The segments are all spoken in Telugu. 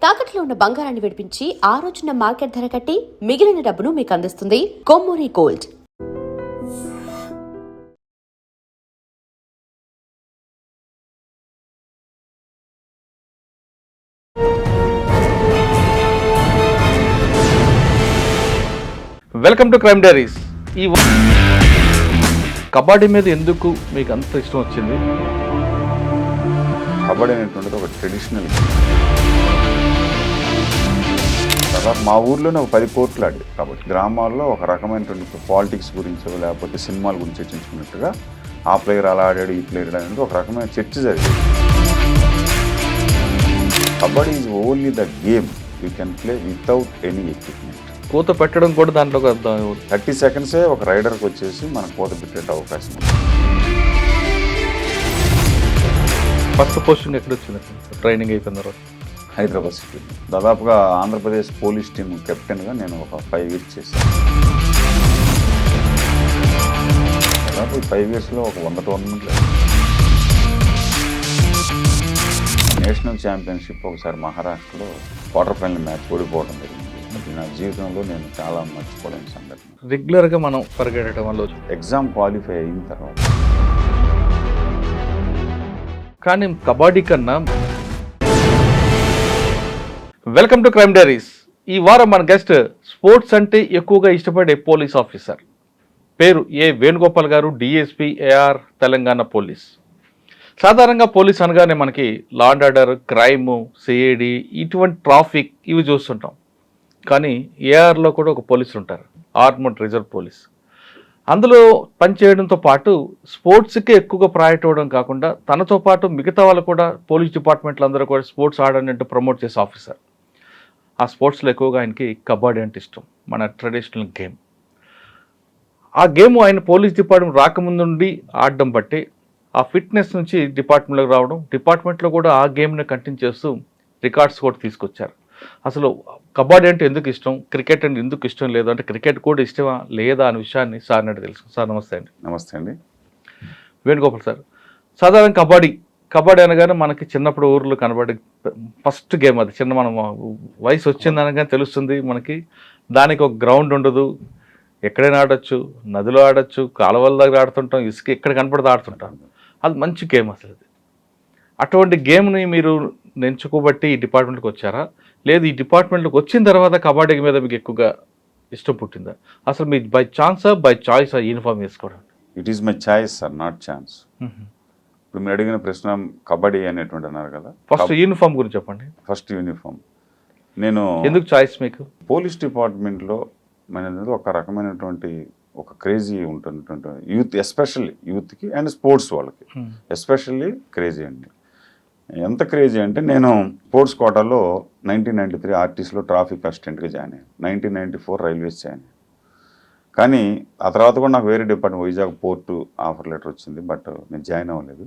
తాకట్లో ఉన్న బంగారాన్ని విడిపించి ఆ రోజున మార్కెట్ ధర కట్టి మిగిలిన డబ్బును మీకు అందిస్తుంది Kommuri gold. Welcome to crime diaries. ఈ కబడ్డీ మీద ఎందుకు మీకు అంత ఇష్టం వచ్చింది? కబడ్డీ అనేటువంటిది ఒక ట్రెడిషనల్. దాదాపు మా ఊర్లోనే ఒక 10 కోట్లు ఆడి కాబట్టి గ్రామాల్లో ఒక రకమైనటువంటి పాలిటిక్స్ గురించో లేకపోతే సినిమాల గురించి చర్చించుకున్నట్టుగా ఆ ప్లేయర్ అలా ఆడాడు ఈ ప్లేయర్ అనేది ఒక రకమైన చర్చ జరిగింది. Kabaddi is only the game you can play without any equipment. కోత పెట్టడం కూడా దాంట్లో 30 సెకండ్సే ఒక రైడర్కి వచ్చేసి మనం కోత పెట్టే అవకాశం ఉంది. ఫస్ట్ పోస్టింగ్ ఎక్కడ వచ్చింది ట్రైనింగ్ అయిపోయిన తర్వాత? హైదరాబాద్ సిటీ. దాదాపుగా ఆంధ్రప్రదేశ్ పోలీస్ టీమ్ కెప్టెన్గా నేను ఒక 5 ఇయర్స్ చేశాను. దాదాపు 5 ఇయర్స్లో ఒక 100 టోర్నమెంట్లు. నేషనల్ ఛాంపియన్షిప్ ఒకసారి మహారాష్ట్రలో క్వార్టర్ ఫైనల్ మ్యాచ్ ఓడిపోవడం జరిగింది. అది నా జీవితంలో నేను చాలా మర్చిపోలేని సంఘటన. రెగ్యులర్గా మనం పరిగెట్టడం వల్ల ఎగ్జామ్ క్వాలిఫై అయిన తర్వాత. కానీ కబడ్డీ కన్నా వెల్కమ్ టు క్రైమ్ డైరీస్. ఈ వారం మన గెస్ట్ స్పోర్ట్స్ అంటే ఎక్కువగా ఇష్టపడే పోలీస్ ఆఫీసర్. పేరు ఏ వేణుగోపాల్ గారు, డిఎస్పీ ఏఆర్ తెలంగాణ పోలీస్. సాధారణంగా పోలీస్ అనగానే మనకి law and order, crime, CID, ఇటువంటి ట్రాఫిక్ ఇవి చూస్తుంటాం. కానీ ఏఆర్లో కూడా ఒక పోలీసులు ఉంటారు, ఆర్మడ్ రిజర్వ్ పోలీస్. అందులో పనిచేయడంతో పాటు స్పోర్ట్స్కి ఎక్కువగా ప్రయారిటీ ఇవ్వడం కాకుండా తనతో పాటు మిగతా వాళ్ళు కూడా పోలీస్ డిపార్ట్మెంట్లు అందరూ కూడా స్పోర్ట్స్ ఆడనంటూ ప్రమోట్ చేసే ఆఫీసర్. ఆ స్పోర్ట్స్లో ఎక్కువగా ఆయనకి కబడ్డీ అంటే ఇష్టం, మన ట్రెడిషనల్ గేమ్. ఆ గేమ్ ఆయన పోలీస్ డిపార్ట్మెంట్ రాకముందు నుండి ఆడడం బట్టి ఆ ఫిట్నెస్ నుంచి డిపార్ట్మెంట్లోకి రావడం, డిపార్ట్మెంట్లో కూడా ఆ గేమ్ని కంటిన్యూ చేస్తూ రికార్డ్స్ కూడా తీసుకొచ్చారు. అసలు కబడ్డీ అంటే ఎందుకు ఇష్టం, క్రికెట్ అంటే ఎందుకు ఇష్టం లేదు, అంటే క్రికెట్ కూడా ఇష్టమా లేదా అనే విషయాన్ని సార్ నాటి తెలుసు. సార్ నమస్తే అండి. నమస్తే అండి. వేణుగోపాల్ సార్, సాధారణ కబడ్డీ అనగానే మనకి చిన్నప్పుడు ఊర్లో కనబడే ఫస్ట్ గేమ్ అది. మనం వయసు వచ్చింది అనగానే తెలుస్తుంది మనకి. దానికి ఒక గ్రౌండ్ ఉండదు, ఎక్కడైనా ఆడొచ్చు, నదిలో ఆడొచ్చు, కాలువల దగ్గర ఆడుతుంటాం, ఇసుక ఎక్కడ కనపడితే ఆడుతుంటాం. అది మంచి గేమ్ అసలు. అది అటువంటి గేమ్ని మీరు ఎంచుకోబట్టి ఈ డిపార్ట్మెంట్కి వచ్చారా, లేదు ఈ డిపార్ట్మెంట్కి వచ్చిన తర్వాత కబడ్డీ మీద మీకు ఎక్కువగా ఇష్టం పుట్టిందా? అసలు మీ బై ఛాన్సా బై చాయిసా యూనిఫామ్ వేసుకోవడం? It is my choice sir, not chance. ఇప్పుడు మీరు అడిగిన ప్రశ్న కబడ్డీ అనేటువంటి అన్నారు కదా. ఫస్ట్ యూనిఫామ్ గురించి చెప్పండి. ఫస్ట్ యూనిఫామ్ నేను ఎందుకు చాయిస్ మీకు? పోలీస్ డిపార్ట్మెంట్లో మనది ఒక రకమైనటువంటి ఒక క్రేజీ ఉంటున్నటువంటి యూత్, ఎస్పెషల్లీ యూత్కి అండ్ స్పోర్ట్స్ వాళ్ళకి ఎస్పెషల్లీ క్రేజీ అండి. ఎంత క్రేజీ అంటే నేను స్పోర్ట్స్ కోటాలో 1993 ఆర్టీసీలో ట్రాఫిక్ అసిస్టెంట్గా జాయిన్ అయ్యాను. 1994 రైల్వేస్ జాయిన్ అయ్యాను. కానీ ఆ తర్వాత కూడా నాకు వేరే department Vizag port offer letter వచ్చింది, బట్ నేను జాయిన్ అవ్వలేదు.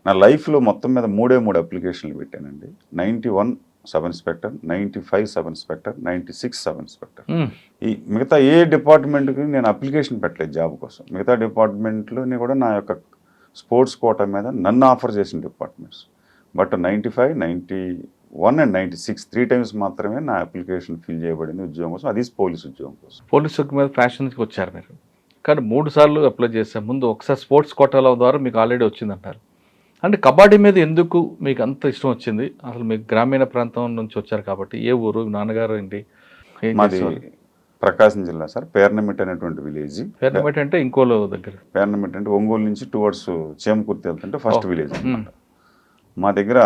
నా లైఫ్లో మొత్తం మీద 3 అప్లికేషన్లు పెట్టానండి. 91 sub inspector, 95 sub inspector, 96 sub inspector. ఈ మిగతా ఏ డిపార్ట్మెంట్కి నేను అప్లికేషన్ పెట్టలేదు జాబ్ కోసం. మిగతా డిపార్ట్మెంట్లోని కూడా నా యొక్క స్పోర్ట్స్ కోటా మీద నన్ను ఆఫర్ చేసిన డిపార్ట్మెంట్స్. బట్ 95, 91 అండ్ 96 3 టైమ్స్ మాత్రమే నా అప్లికేషన్ ఫిల్ చేయబడింది ఉద్యోగం కోసం. అది పోలీస్ ఉద్యోగం కోసం. పోలీస్ మీద ఫ్యాషన్కి వచ్చారు మీరు, కానీ 3 సార్లు అప్లై చేశారు. ముందు ఒకసారి స్పోర్ట్స్ కోటాల ద్వారా మీకు ఆల్రెడీ వచ్చిందంటారు. అంటే కబడ్డీ మీద ఎందుకు మీకు అంత ఇష్టం వచ్చింది? అసలు మీకు గ్రామీణ ప్రాంతం నుంచి వచ్చారు కాబట్టి. ఏ ఊరు, నాన్నగారు ఏంటి? మాది ప్రకాశం జిల్లా సార్, పేర్నమిట్ అనేటువంటి విలేజ్. పేర్నమిట్ అంటే ఇంకోలో దగ్గర. పేర్నమిట్ అంటే ఒంగోలు నుంచి టువర్డ్స్ చేమకుర్తి వెళ్తుంటే ఫస్ట్ విలేజ్ అనమాట. మా దగ్గర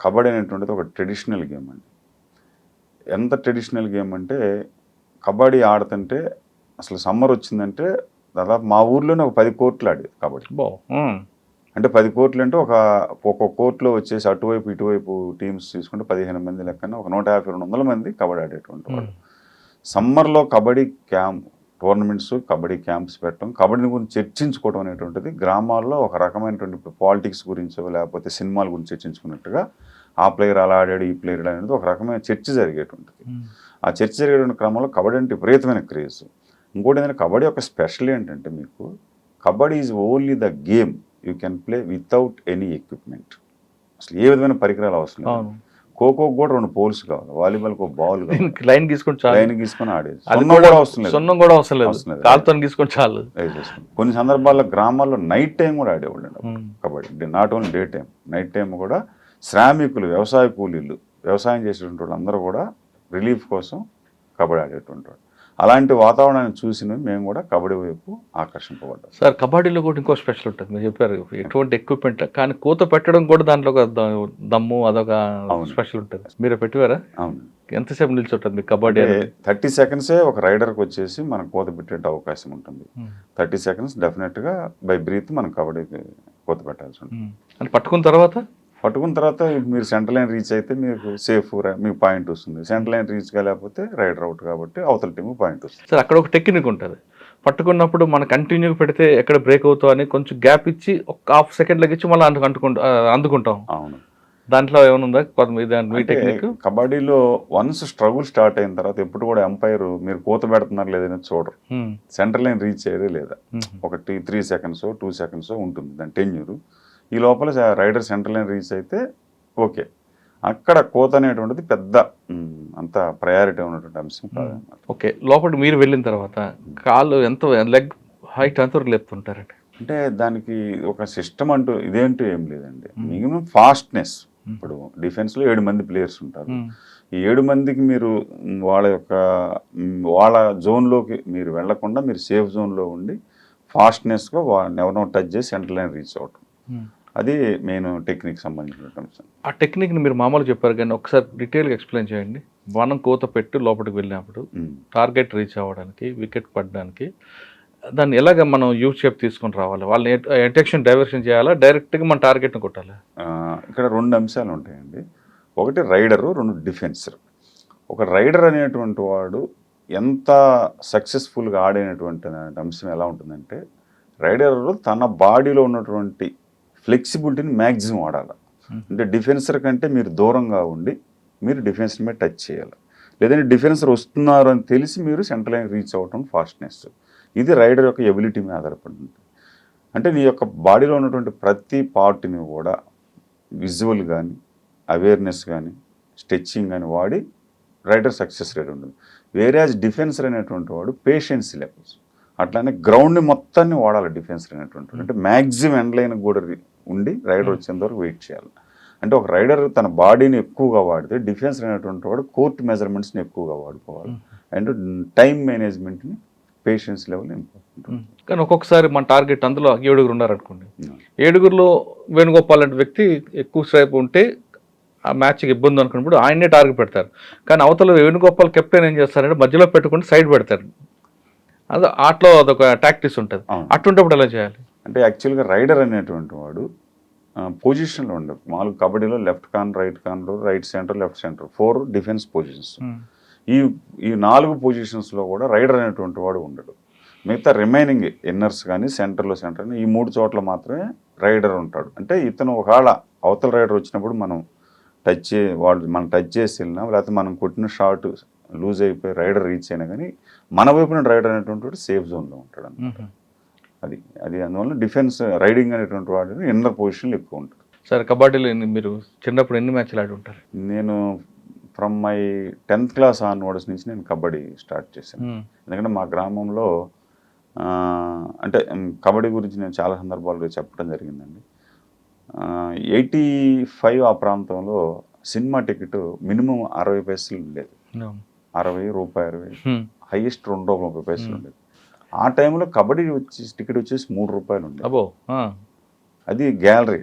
కబడ్డీ అనేటువంటిది ఒక ట్రెడిషనల్ గేమ్ అండి. ఎంత ట్రెడిషనల్ గేమ్ అంటే కబడ్డీ ఆడుతుంటే అసలు సమ్మర్ వచ్చిందంటే దాదాపు మా ఊర్లోనే ఒక 10 కోట్లు ఆడేది కబడ్డీ. అంటే 10 కోట్లు అంటే ఒక కోర్టులో వచ్చేసి అటువైపు ఇటువైపు టీమ్స్ తీసుకుంటే 15 మంది లెక్కన ఒక 150-200 మంది కబడ్డీ ఆడేటువంటి వాళ్ళు. సమ్మర్లో కబడ్డీ టోర్నమెంట్స్, కబడ్డీ క్యాంప్స్ పెట్టడం, కబడ్డీ గురించి చర్చించుకోవడం అనేటువంటిది గ్రామాల్లో ఒక రకమైనటువంటి పాలిటిక్స్ గురించో లేకపోతే సినిమాల గురించి చర్చించుకున్నట్టుగా ఆ ప్లేయర్ అలా ఆడాడు ఈ ప్లేయర్ అనేది ఒక రకమైన చర్చ జరిగేటువంటిది. ఆ చర్చ జరిగేటువంటి క్రమంలో కబడ్డీ అంటే విపరీతమైన క్రేజ్. ఇంకోటి ఏంటంటే కబడ్డీ యొక్క స్పెషల్ ఏంటంటే మీకు kabaddi is only the game you can play without any equipment. అసలు ఏ విధమైన పరికరాలు అవసరం లేదు. ఖోఖో కూడా 2 పోల్స్ కావాలి, వాలీబాల్కి ఒక బాల్ కావాలి, దీనికి లైన్ గీసుకొని చాలు. లైన్ గీసుకొని ఆడేది. అది సున్నం కూడా అవసరం లేదు. సున్నం కూడా అవసరం లేదు, అవసరం లేదు. కాలుతో గీసుకొని చాలు. కొన్ని సందర్భాల్లో గ్రామాల్లో నైట్ టైం కూడా ఆడేవాళ్ళు kabaddi. Not only day time, night time కూడా శ్రామికులు, వ్యవసాయ కూలీలు, వ్యవసాయం చేసేటువంటి వాళ్ళు అందరూ కూడా రిలీఫ్ కోసం కబడ్డీ ఆడేటువంటి వాళ్ళు. అలాంటి వాతావరణాన్ని చూసి మేము కూడా కబడ్డీ వైపు ఆకర్షింపబడ్డాం. సార్ కబడ్డీలో కూడా ఇంకో స్పెషల్ ఉంటుంది, మీరు చెప్పారు ఎటువంటి ఎక్విప్మెంట్, కానీ కూత పెట్టడం కూడా దాంట్లో ఒక దమ్ము అదొక స్పెషల్ ఉంటుంది. మీరు పెట్టివారా? అవును. ఎంతసేపు నిల్చుంటుంది మీకు కబడ్డీ? 30 సెకండ్సే ఒక రైడర్కి వచ్చేసి మనం కోత పెట్టే అవకాశం ఉంటుంది. 30 సెకండ్స్ డెఫినెట్గా బై బ్రీత్ మనం కబడ్డీకి కోత పెట్టాల్సి ఉంటుంది. అని పట్టుకున్న తర్వాత మీరు సెంటర్ లైన్ రీచ్ అయితే మీకు సేఫ్, మీకు పాయింట్ వస్తుంది. సెంటర్ లైన్ రీచ్ కాలేకపోతే రైడర్ అవుట్ కాబట్టి అవతల టీము పాయింట్ వస్తుంది. సార్ అక్కడ ఒక టెక్నిక్ ఉంటుంది, పట్టుకున్నప్పుడు మనం కంటిన్యూగా పెడితే ఎక్కడ బ్రేక్ అవుతావు అని కొంచెం గ్యాప్ ఇచ్చి ఒక హాఫ్ సెకండ్ లెక్కించి మళ్ళీ అందుకుంటాం. అవును. దాంట్లో ఏమైనా మీ టెక్నిక్? కబడ్డీలో వన్స్ స్ట్రగుల్ స్టార్ట్ అయిన తర్వాత ఎప్పుడు కూడా ఎంపైర్ మీరు కోత పెడుతున్నారు లేదని చూడరు. సెంటర్ లైన్ రీచ్ అయ్యేదే లేదా, ఒకటి 3 సెకండ్స్ 2 సెకండ్స్ ఉంటుంది దాని టెన్యూర్. ఈ లోపల రైడర్ సెంటర్ లైన్ రీచ్ అయితే ఓకే. అక్కడ కోత అనేటువంటిది పెద్ద అంత ప్రయారిటీ ఉన్నటువంటి అంశం కాదు. ఓకే, లోపల మీరు వెళ్ళిన తర్వాత కాళ్ళు ఎంత, లెగ్ హైట్ ఎంతవరకు లేపుతుంటారండి? అంటే దానికి ఒక సిస్టమ్ అంటూ ఇదేంటూ ఏం లేదండి. Minimum fastness. ఇప్పుడు డిఫెన్స్లో 7 మంది ప్లేయర్స్ ఉంటారు. ఈ 7 మందికి మీరు వాళ్ళ జోన్లోకి మీరు వెళ్లకుండా మీరు సేఫ్ జోన్లో ఉండి ఫాస్ట్నెస్గా ఎవరినో టచ్ చేసి సెంటర్ లైన్ రీచ్ అవటం, అది మెయిన్ టెక్నిక్ సంబంధించిన అంశం. ఆ టెక్నిక్ని మీరు మామూలు చెప్పారు కానీ ఒకసారి డీటెయిల్గా ఎక్స్ప్లెయిన్ చేయండి. మనం కోత పెట్టి లోపలికి వెళ్ళినప్పుడు టార్గెట్ రీచ్ అవ్వడానికి, వికెట్ పడడానికి దాన్ని ఎలాగ మనం యూ షేప్ తీసుకొని రావాలి? వాళ్ళని అటెన్షన్ డైవర్షన్ చేయాలా, డైరెక్ట్గా మన టార్గెట్ని కొట్టాలి? ఇక్కడ 2 అంశాలు ఉంటాయండి. ఒకటి రైడరు, 2 డిఫెన్సర్. ఒక రైడర్ అనేటువంటి వాడు ఎంత సక్సెస్ఫుల్గా ఆడేటువంటి అంశం ఎలా ఉంటుందంటే, రైడర్ తన బాడీలో ఉన్నటువంటి ఫ్లెక్సిబిలిటీని మ్యాక్సిమం ఆడాలి. అంటే డిఫెన్సర్ కంటే మీరు దూరంగా ఉండి మీరు డిఫెన్సర్ మీద టచ్ చేయాలి. లేదంటే డిఫెన్సర్ వస్తున్నారు అని తెలిసి మీరు సెంటర్ లైన్ రీచ్ అవ్వటం ఫాస్ట్నెస్. ఇది రైడర్ యొక్క ఎబిలిటీ మీద ఆధారపడి ఉంటుంది. అంటే నీ యొక్క బాడీలో ఉన్నటువంటి ప్రతి పార్ట్ని కూడా విజువల్ కానీ, అవేర్నెస్ కానీ, స్ట్రెచ్చింగ్ కానీ వాడి రైడర్ సక్సెస్ రేట్ ఉంటుంది. వేరేజ్ డిఫెన్సర్ అనేటువంటి వాడు పేషెన్సీ లెవెల్స్, అట్లానే గ్రౌండ్ని మొత్తాన్ని వాడాలి డిఫెన్సర్ అనేటువంటి. అంటే మ్యాక్సిమం ఎండ్ లైన్ కూడా ఉండి రైడర్ వచ్చేంత వరకు వెయిట్ చేయాలి. అంటే ఒక రైడర్ తన బాడీని ఎక్కువగా వాడితే డిఫెన్సర్ అనేటువంటి వాడు కోర్ట్ మెజర్మెంట్స్ని ఎక్కువగా వాడుకోవాలి. అండ్ టైం మేనేజ్మెంట్ని, పేషెన్స్ లెవెల్ ఇంపార్టెంట్. కానీ ఒక్కొక్కసారి మన టార్గెట్ అందులో 7 ఉన్నారనుకోండి, 7లో వేణుగోపాల్ లాంటి వ్యక్తి ఎక్కువ సేపు ఉంటే ఆ మ్యాచ్కి ఇబ్బంది అనుకున్నప్పుడు ఆయన్నే టార్గెట్ పెడతారు. కానీ అవతల వేణుగోపాల్ కెప్టెన్ ఏం చేస్తారంటే మధ్యలో పెట్టుకుని సైడ్ పెడతారు. అది ఆటలో అదొక టాక్టిక్స్ ఉంటుంది. అటుంటప్పుడు ఎలా చేయాలి? అంటే యాక్చువల్గా రైడర్ అనేటువంటి వాడు పొజిషన్లో ఉండదు. మామూలుగా కబడ్డీలో left corner, right corner, right centre, left centre, 4 defence positions. ఈ 4 పొజిషన్స్లో కూడా రైడర్ అనేటువంటి వాడు ఉండడు. మిగతా రిమైనింగ్ ఇన్నర్స్ కానీ, సెంటర్లో సెంటర్ ఈ 3 చోట్ల మాత్రమే రైడర్ ఉంటాడు. అంటే ఇతను ఒకవేళ అవతల రైడర్ వచ్చినప్పుడు మనం టచ్ చేసి వెళ్ళినా, లేకపోతే మనం కొట్టిన షాట్ లూజ్ అయిపోయి రైడర్ రీచ్ అయినా కానీ మన వైపున రైడర్ అనేటువంటి వాడు సేఫ్ జోన్లో ఉంటాడు అన్నమాట. అది అందువల్ల డిఫెన్స్ రైడింగ్ అనేటువంటి వాడు ఇన్నర్ పొజిషన్లో ఎక్కువ ఉంటాడు. సరే, కబడ్డీలో మీరు చిన్నప్పుడు ఎన్ని మ్యాచ్లు ఆడి ఉంటారు? నేను from my 10th class onwards నుంచి నేను కబడ్డీ స్టార్ట్ చేశాను. ఎందుకంటే మా గ్రామంలో అంటే కబడ్డీ గురించి నేను చాలా సందర్భాల్లో చెప్పడం జరిగిందండి. 85 ఆ ప్రాంతంలో సినిమా టికెట్ మినిమం 60 పైసలు ఉండేది. 60 రూపాయలు, హైయెస్ట్ 2 పైసలు ఉండేది. ఆ టైంలో కబడ్డీ టికెట్ వచ్చేసి 3 రూపాయలు ఉండేది. అది గ్యాలరీ.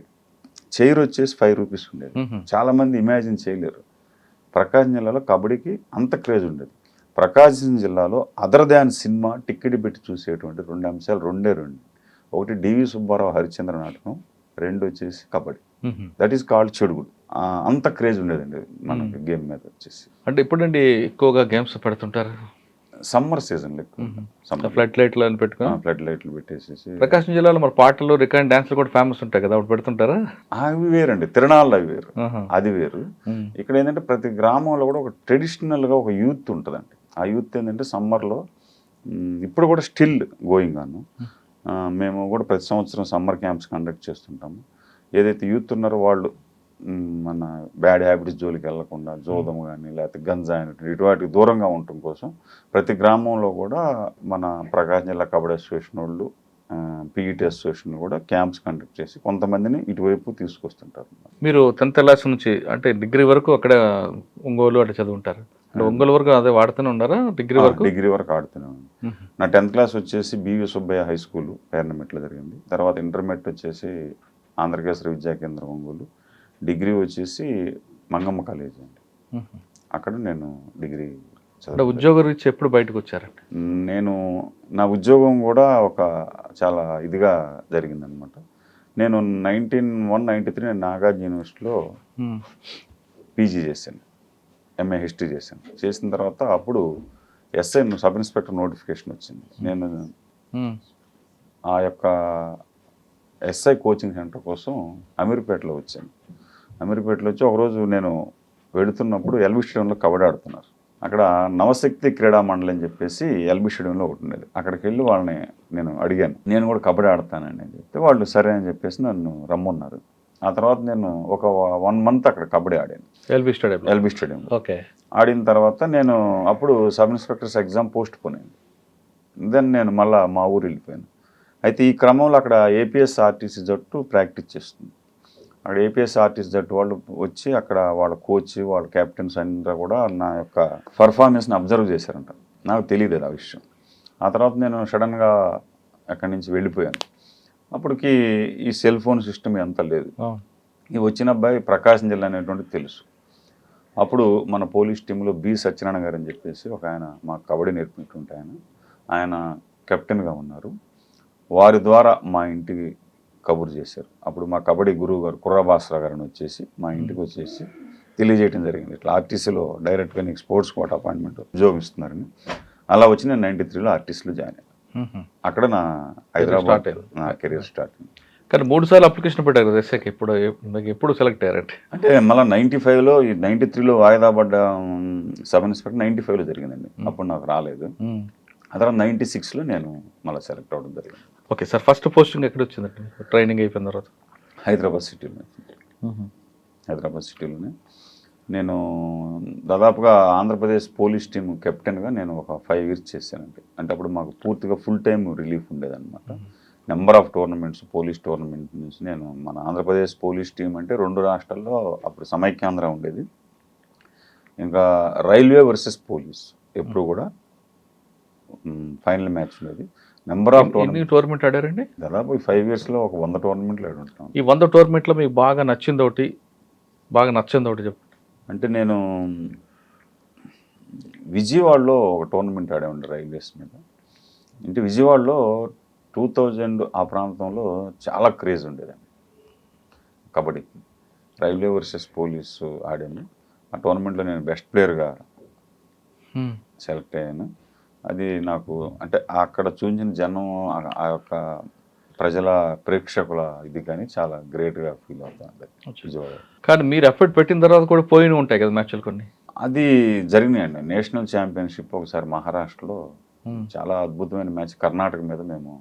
చైర్ వచ్చేసి 5 రూపీస్ ఉండేది. చాలామంది ఇమాజిన్ చేయలేరు. ప్రకాశం జిల్లాలో కబడ్డీకి అంత క్రేజ్ ఉండేది. ప్రకాశం జిల్లాలో అదర్ దాన్ సినిమా టికెట్ పెట్టి చూసేటువంటి 2 అంశాలు రెండే. ఒకటి డివి సుబ్బారావు హరిశ్చంద్ర నాటకం, 2 వచ్చేసి kabaddi. That is called chedugudu. అంత క్రేజ్ ఉండేదండి మనకి గేమ్ మీద వచ్చేసి. అంటే ఇప్పుడండి ఎక్కువగా గేమ్స్ పెడుతుంటారు సమ్మర్ సీజన్లో ఫ్లడ్ లైట్లు అని పెట్టుకుని, ఫ్లడ్ లైట్లు పెట్టేసేసి. ప్రకాశం జిల్లాలో మరి పాటలు, రికార్డింగ్ డాన్స్లు కూడా ఫేమస్ ఉంటాయి కదా, అప్పుడు పెడుతుంటారా? అవి వేరండి, తిరణాలు అవి వేరు, అది వేరు. ఇక్కడ ఏంటంటే ప్రతి గ్రామంలో కూడా ఒక ట్రెడిషనల్గా ఒక యూత్ ఉంటుందండి. ఆ యూత్ ఏంటంటే సమ్మర్లో ఇప్పుడు కూడా స్టిల్ గోయింగ్ ఆన్. మేము కూడా ప్రతి సంవత్సరం సమ్మర్ క్యాంప్స్ కండక్ట్ చేస్తుంటాము. ఏదైతే యూత్ ఉన్నారో వాళ్ళు మన బ్యాడ్ హ్యాబిట్స్ జోలికి వెళ్లకుండా జోదం కానీ లేకపోతే గంజా ఇటువంటి దూరంగా ఉండటం కోసం ప్రతి గ్రామంలో కూడా మన ప్రకాశం జిల్లా కబడ్డీ అసోసియేషన్ వాళ్ళు పీఈటీ అసోసియేషన్ కూడా క్యాంప్స్ కండక్ట్ చేసి కొంతమందిని ఇటువైపు తీసుకొస్తుంటారు. మీరు 10th క్లాస్ నుంచి అంటే డిగ్రీ వరకు అక్కడ ఒంగోలు అంటే చదువుంటారు, అంటే ఒంగోలు వరకు అదే వాడుతూనే ఉన్నారా డిగ్రీ వరకు? డిగ్రీ వరకు ఆడుతున్నాను. నా 10th క్లాస్ వచ్చేసి బివి సుబ్బయ్య హై స్కూల్ పేర్నమెట్లో జరిగింది. తర్వాత ఇంటర్మీడియట్ వచ్చేసి ఆంధ్రకేశ్వర విద్యా కేంద్రం ఒంగోలు. డిగ్రీ వచ్చేసి మంగమ్మ కాలేజ్ అండి. అక్కడ నేను డిగ్రీ అంటే ఉద్యోగ రీత్యా ఎప్పుడు బయటకు వచ్చారండి? నేను నా ఉద్యోగం కూడా ఒక చాలా ఇదిగా జరిగిందనమాట. నేను 1993 నేను నాగార్జున యూనివర్సిటీలో పీజీ చేశాను, ఎంఏ హిస్టరీ చేశాను. చేసిన తర్వాత అప్పుడు ఎస్ఐ సబ్ ఇన్స్పెక్టర్ నోటిఫికేషన్ వచ్చింది. నేను ఆ యొక్క ఎస్ఐ కోచింగ్ సెంటర్ కోసం అమీర్పేటలో వచ్చాను. అమీర్పేటలో వచ్చి ఒకరోజు నేను వెళుతున్నప్పుడు ఎల్బీ స్టేడియంలో కబడ్డీ ఆడుతున్నారు. అక్కడ నవశక్తి క్రీడా మండలి అని చెప్పేసి ఎల్బీ స్టేడియంలో ఒకటి ఉండేది. అక్కడికి వెళ్ళి వాళ్ళని నేను అడిగాను, నేను కూడా కబడ్డీ ఆడతానని అని చెప్తే వాళ్ళు సరే అని చెప్పేసి నన్ను రమ్మన్నారు. ఆ తర్వాత నేను ఒక 1 month అక్కడ కబడ్డీ ఆడాను ఎల్బీ స్టేడియంలో. ఓకే. ఆడిన తర్వాత నేను అప్పుడు sub inspectors exam post phone అయింది. దెన్ నేను మళ్ళీ మా ఊరు వెళ్ళిపోయాను. అయితే ఈ క్రమంలో అక్కడ ఏపీఎస్ఆర్టీసీ జట్టు ప్రాక్టీస్ చేస్తుంది. అక్కడ ఏపీఎస్ఆర్టీసీ జట్టు వాళ్ళు వచ్చి అక్కడ వాళ్ళ కోచ్ వాళ్ళ కెప్టెన్స్ అందరూ కూడా నా యొక్క పర్ఫార్మెన్స్ని అబ్జర్వ్ చేశారంట. నాకు తెలియదు ఆ విషయం. ఆ తర్వాత నేను సడన్గా అక్కడి నుంచి వెళ్ళిపోయాను. అప్పటికి ఈ సెల్ ఫోన్ సిస్టమ్ ఎంత లేదు. ఈ వచ్చిన అబ్బాయి ప్రకాశం జిల్లా అనేటువంటిది తెలుసు. అప్పుడు మన పోలీస్ టీంలో బి సత్యనారాయణ గారు అని చెప్పేసి ఒక ఆయన మాకు కబడ్డీ నేర్పించుకుంటే ఆయన కెప్టెన్గా ఉన్నారు. వారి ద్వారా మా ఇంటికి కబురు చేశారు. అప్పుడు మా కబడ్డీ గురువు గారు కుర్రభాస్కర్ గారిని వచ్చేసి మా ఇంటికి వచ్చేసి తెలియజేయడం జరిగింది, ఇట్లా ఆర్టీసీలో డైరెక్ట్గా నీకు స్పోర్ట్స్ కోట అపాయింట్మెంట్ ఉద్యోగం ఇస్తున్నారని. అలా వచ్చి నేను 93లో ఆర్టీసీలో జాయిన్ అయ్యాను. అక్కడ నా హైదరాబాద్ నా కెరీర్ స్టార్ట్ అయింది. కానీ 3 సార్లు అప్లికేషన్ పెట్టారు కదా ఎస్ఐకి, ఎప్పుడు సెలెక్ట్ అయ్యారంటే? అంటే మళ్ళీ 95లో 93లో వాయిదా పడ్డ సబ్ ఇన్స్పెక్టర్ 95లో జరిగిందండి. అప్పుడు నాకు రాలేదు. ఆ తర్వాత 96లో నేను మళ్ళీ సెలెక్ట్ అవ్వడం జరిగింది. ఓకే సార్, ఫస్ట్ పోస్టింగ్ ఎక్కడ వచ్చిందండి ట్రైనింగ్ అయిపోయిన తర్వాత? హైదరాబాద్ సిటీలోనే నేను దాదాపుగా ఆంధ్రప్రదేశ్ పోలీస్ టీమ్ కెప్టెన్గా నేను ఒక 5 years చేశానండి. అంటే అప్పుడు మాకు పూర్తిగా ఫుల్ టైం రిలీఫ్ ఉండేదన్నమాట. Number of tournaments police tournament నుంచి నేను మన ఆంధ్రప్రదేశ్ పోలీస్ టీం అంటే 2 రాష్ట్రాల్లో అప్పుడు సమైక్యాంధ్ర ఉండేది. ఇంకా రైల్వే వర్సెస్ పోలీస్ ఎప్పుడు కూడా ఫైనల్ మ్యాచ్ ఉండేది. నెంబర్ ఆఫ్ టోర్నమెంట్ ఆడారండి? దాదాపు 5 yearsలో ఒక 100 టోర్నమెంట్లు ఆడి ఉంటాను. ఈ 100 టోర్నమెంట్లో మీకు బాగా నచ్చింది ఒకటి చెప్పండి. అంటే నేను విజయవాడలో ఒక టోర్నమెంట్ ఆడామండి రైల్వేస్ మీద. అంటే విజయవాడలో 2000 ఆ ప్రాంతంలో చాలా క్రేజ్ ఉండేదండి కబడ్డీకి. రైల్వే వర్సెస్ పోలీసు ఆడాను. ఆ టోర్నమెంట్లో నేను బెస్ట్ ప్లేయర్గా సెలెక్ట్ అయ్యాను. అది నాకు అంటే అక్కడ చూసిన జనం ఆ యొక్క ప్రజల ప్రేక్షకుల ఇది కానీ చాలా గ్రేట్గా ఫీల్ అవుతుంది విజయవాడ. కానీ మీరు ఎఫర్ట్ పెట్టిన తర్వాత కూడా పోయిన ఉంటాయి కదా మ్యాచ్లు కొన్ని? అది జరిగినాయండి. నేషనల్ ఛాంపియన్షిప్ ఒకసారి మహారాష్ట్రలో చాలా అద్భుతమైన మ్యాచ్ కర్ణాటక మీద మేము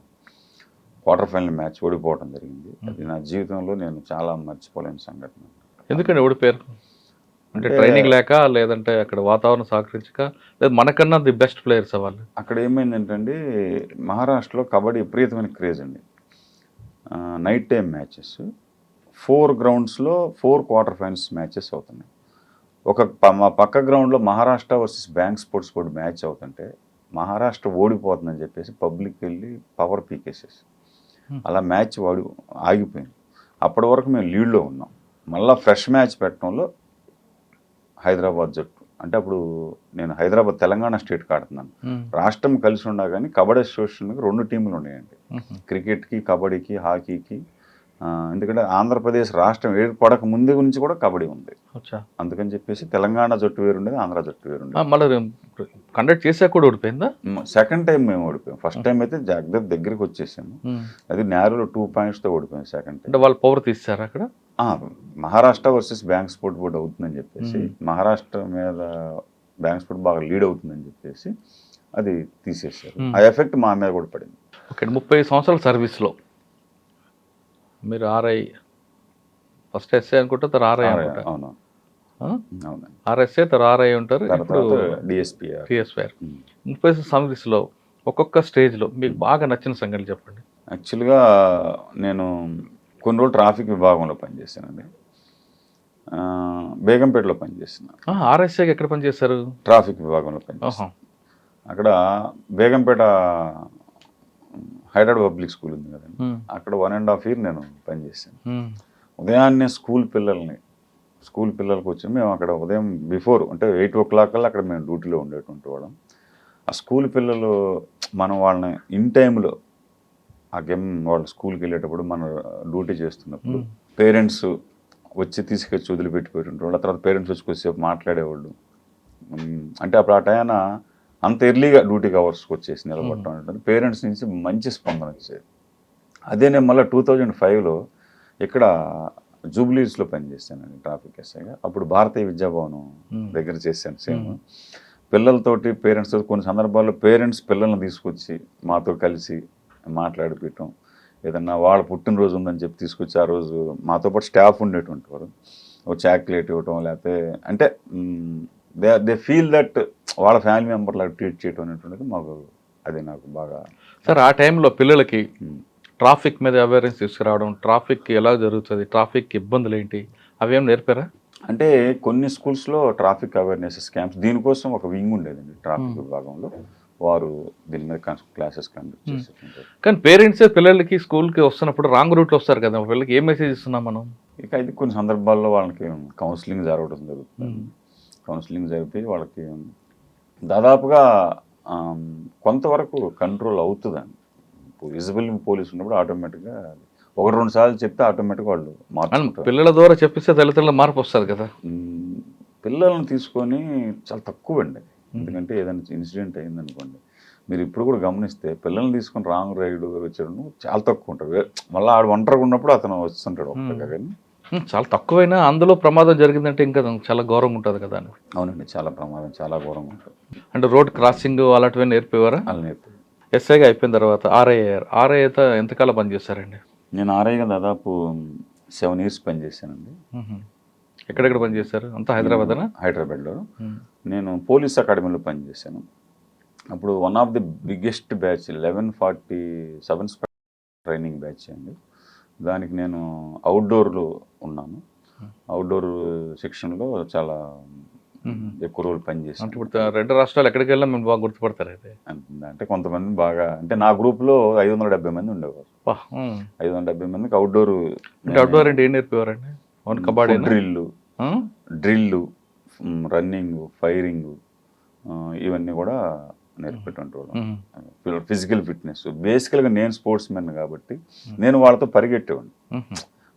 క్వార్టర్ ఫైనల్ మ్యాచ్ ఓడిపోవడం జరిగింది. అది నా జీవితంలో నేను చాలా మర్చిపోలేని సంఘటన. ఎందుకంటే ఓడిపోయారు? అంటే ట్రైనింగ్ లేక, లేదంటే అక్కడ వాతావరణం సహకరించక, లేదా మనకన్నా ది బెస్ట్ ప్లేయర్స్ వాళ్ళు? అక్కడ ఏమైందంటే మహారాష్ట్రలో కబడ్డీ విపరీతమైన క్రేజ్ అండి. Night time matches 4 groundsలో 4 quarter finals matches అవుతున్నాయి. మా పక్క గ్రౌండ్లో Maharashtra versus bank sports board match అవుతుంటే మహారాష్ట్ర ఓడిపోతుందని చెప్పేసి పబ్లిక్ వెళ్ళి పవర్ పీకేసేసి అలా మ్యాచ్ ఆగిపోయింది. అప్పటి వరకు మేము లీడ్లో ఉన్నాం. మళ్ళీ ఫ్రెష్ మ్యాచ్ పెట్టడంలో హైదరాబాద్ జట్టు, అంటే అప్పుడు నేను హైదరాబాద్ తెలంగాణ స్టేట్కి ఆడుతున్నాను. రాష్ట్రం కలిసి ఉన్నా కానీ కబడ్డీ అసోసియేషన్కి 2 టీములు ఉన్నాయండి, క్రికెట్కి, కబడ్డీకి, హాకీకి. ఎందుకంటే ఆంధ్రప్రదేశ్ రాష్ట్రం ఏర్పడక ముందు నుంచి కూడా కబడ్డీ ఉంది. అందుకని చెప్పేసి తెలంగాణ జట్టు వేరుండేది, ఆంధ్ర జట్టు వేరుండేది. మళ్ళీ కండక్ట్ చేసాక కూడా ఓడిపోయిందా? సెకండ్ టైం మేము ఓడిపోయాం. ఫస్ట్ టైం అయితే జగదీప్ దగ్గరికి వచ్చేసాము, అది నేరులో 2 pointsతో ఓడిపోయాం. సెకండ్ టైం అంటే వాళ్ళు పవర్ తీస్తారు అక్కడ. Maharashtra versus bank sport board అవుతుందని చెప్పేసి, మహారాష్ట్ర మీద బ్యాంక్ స్పోర్ట్ బాగా లీడ్ అవుతుందని చెప్పేసి అది తీసేసారు. ఆ ఎఫెక్ట్ మా మీద కూడా పడింది. ఓకే, 30 సంవత్సరాల సర్వీస్లో మీరు ఆర్ఐ ఫస్ట్ ఎస్ఐ అనుకుంటా, తర్వాత ఆర్ఐ అనుకుంటా. అవును అవునండి. ఆర్ఎస్ఐ, తర్వాత ఆర్ఐ ఉంటారు. ఇప్పుడు తర్వాత డిఎస్పీ. టీఎస్పై ఇన్ఫోసిస్ సర్వీస్లో ఒక్కొక్క స్టేజ్లో మీకు బాగా నచ్చిన సంగతి చెప్పండి. యాక్చువల్గా నేను కొన్ని రోజులు ట్రాఫిక్ విభాగంలో పనిచేశానండి. బేగంపేటలో పనిచేసిన. ఆర్ఎస్ఐకి ఎక్కడ పనిచేస్తారు? ట్రాఫిక్ విభాగంలో పనిచేస్తాను. అక్కడ బేగంపేట హైదరాబాద్ పబ్లిక్ స్కూల్ ఉంది కదండి, అక్కడ 1.5 year నేను పనిచేశాను. ఉదయాన్నే స్కూల్ పిల్లలకి వచ్చి మేము అక్కడ ఉదయం బిఫోర్ అంటే 8 o'clock కల్లా అక్కడ మేము డ్యూటీలో ఉండేటువంటి వాళ్ళం. ఆ స్కూల్ పిల్లలు మనం వాళ్ళని ఇన్ టైంలో ఆ గేమ్ వాళ్ళు స్కూల్కి వెళ్ళేటప్పుడు మన డ్యూటీ చేస్తున్నప్పుడు పేరెంట్స్ వచ్చి తీసుకొచ్చి వదిలిపెట్టిపోయేటువంటి వాళ్ళు, తర్వాత పేరెంట్స్ వచ్చి కొద్దిసేపు మాట్లాడేవాళ్ళు. అంటే అప్పుడు ఆ టైం అంత ఎర్లీగా డ్యూటీకి అవర్స్కి వచ్చేసి నిలబడటం ఉంటుంది. పేరెంట్స్ నుంచి మంచి స్పందన వచ్చేది. అదే నేను మళ్ళీ 2005లో ఇక్కడ జూబ్లీస్లో పనిచేశానండి ట్రాఫిక్ ఎస్ఐగా. అప్పుడు భారతీయ విద్యాభవనం దగ్గర చేశాను సేమ్. పిల్లలతోటి పేరెంట్స్ కొన్ని సందర్భాల్లో పేరెంట్స్ పిల్లల్ని తీసుకొచ్చి మాతో కలిసి మాట్లాడిపించడం, ఏదన్నా వాళ్ళ పుట్టినరోజు ఉందని చెప్పి తీసుకొచ్చి ఆ రోజు మాతో పాటు స్టాఫ్ ఉండేటువంటి వారు ఒక చాక్లెట్ ఇవ్వటం, లేకపోతే అంటే దే ఫీల్ దట్ వాళ్ళ ఫ్యామిలీ మెంబర్ లాగా ట్రీట్ చేయడం అనేటువంటిది మాకు అది నాకు బాగా. సార్ ఆ టైంలో పిల్లలకి ట్రాఫిక్ మీద అవేర్నెస్ తీసుకురావడం, ట్రాఫిక్ ఎలా జరుగుతుంది, ట్రాఫిక్ ఇబ్బందులు ఏంటి, అవేం నేర్పారా? అంటే కొన్ని స్కూల్స్లో ట్రాఫిక్ అవేర్నెస్ క్యాంప్స్ దీనికోసం ఒక వింగ్ ఉండేదండి ట్రాఫిక్ విభాగంలో, వారు దీని మీద క్లాసెస్ కండక్ట్ చేసేటుంటారు. కానీ పేరెంట్సే పిల్లలకి స్కూల్కి వస్తున్నప్పుడు రాంగ్ రూట్లో వస్తారు కదా, పిల్లలకి ఏం మెసేజ్ ఇస్తున్నాం మనం? ఇక ఇది కొన్ని సందర్భాల్లో వాళ్ళకి కౌన్సిలింగ్ జరగడం జరుగుతుంది. కౌన్సిలింగ్ జరిపి వాళ్ళకి దాదాపుగా కొంతవరకు కంట్రోల్ అవుతుందండి. విజిబుల్ పోలీస్ ఉన్నప్పుడు ఆటోమేటిక్గా 1-2 సార్లు చెప్తే ఆటోమేటిక్గా వాళ్ళు మార్చుకుంటారు. పిల్లల ద్వారా చెప్పిస్తే తల్లిదండ్రుల మార్పు వస్తుంది కదా. పిల్లల్ని తీసుకొని చాలా తక్కువ అండి. ఎందుకంటే ఏదైనా ఇన్సిడెంట్ అయిందనుకోండి, మీరు ఇప్పుడు కూడా గమనిస్తే పిల్లల్ని తీసుకొని రాంగ్ రైడ్ వచ్చాడు చాలా తక్కువ ఉంటారు. మళ్ళీ ఆడు ఒంటరిగా ఉన్నప్పుడు అతను వస్తుంటాడు ఒక్కగా. కానీ చాలా తక్కువైనా అందులో ప్రమాదం జరిగిందంటే ఇంకా చాలా ఘోరంగా ఉంటుంది కదా అని. అవునండి, చాలా ప్రమాదం, చాలా ఘోరంగా ఉంటుంది. అంటే రోడ్ క్రాసింగ్ అలాంటివి నేర్పేవారా? అలా నేర్పి ఎస్ఐగా అయిపోయిన తర్వాత ఆర్ఐ అయ్యారు. ఆర్ఐ అయితే ఎంతకాలం పనిచేస్తారండి? నేను ఆర్ఐగా దాదాపు 7 years పనిచేశానండి. ఎక్కడెక్కడ పనిచేస్తారు? అంతా హైదరాబాదేనా? హైదరాబాద్లో. నేను పోలీస్ అకాడమీలో పనిచేశాను. అప్పుడు one of the biggest batch 1147 training batch అండి. దానికి నేను అవుట్డోర్లో ఉన్నాను. అవుట్డోర్ సెక్షన్లో చాలా ఎక్కువ రోజులు పనిచేసాను. ఇప్పుడు 2 రాష్ట్రాలు ఎక్కడికి వెళ్ళినా మేము బాగా గుర్తుపడతారు అయితే. అంటే కొంతమంది బాగా, అంటే నా గ్రూప్లో 570 మంది ఉండేవారు. 570 మందికి అవుట్డోర్. అవుట్డోర్ అంటే ఏం నేర్పేవారండి? కబడ్డీ, డ్రిల్లు, రన్నింగ్, ఫైరింగ్, ఇవన్నీ కూడా నేర్పేటువంటి వాళ్ళు. ఫిజికల్ ఫిట్నెస్, బేసికల్గా నేను స్పోర్ట్స్ మెన్ కాబట్టి నేను వాళ్ళతో పరిగెట్టేవాడిని.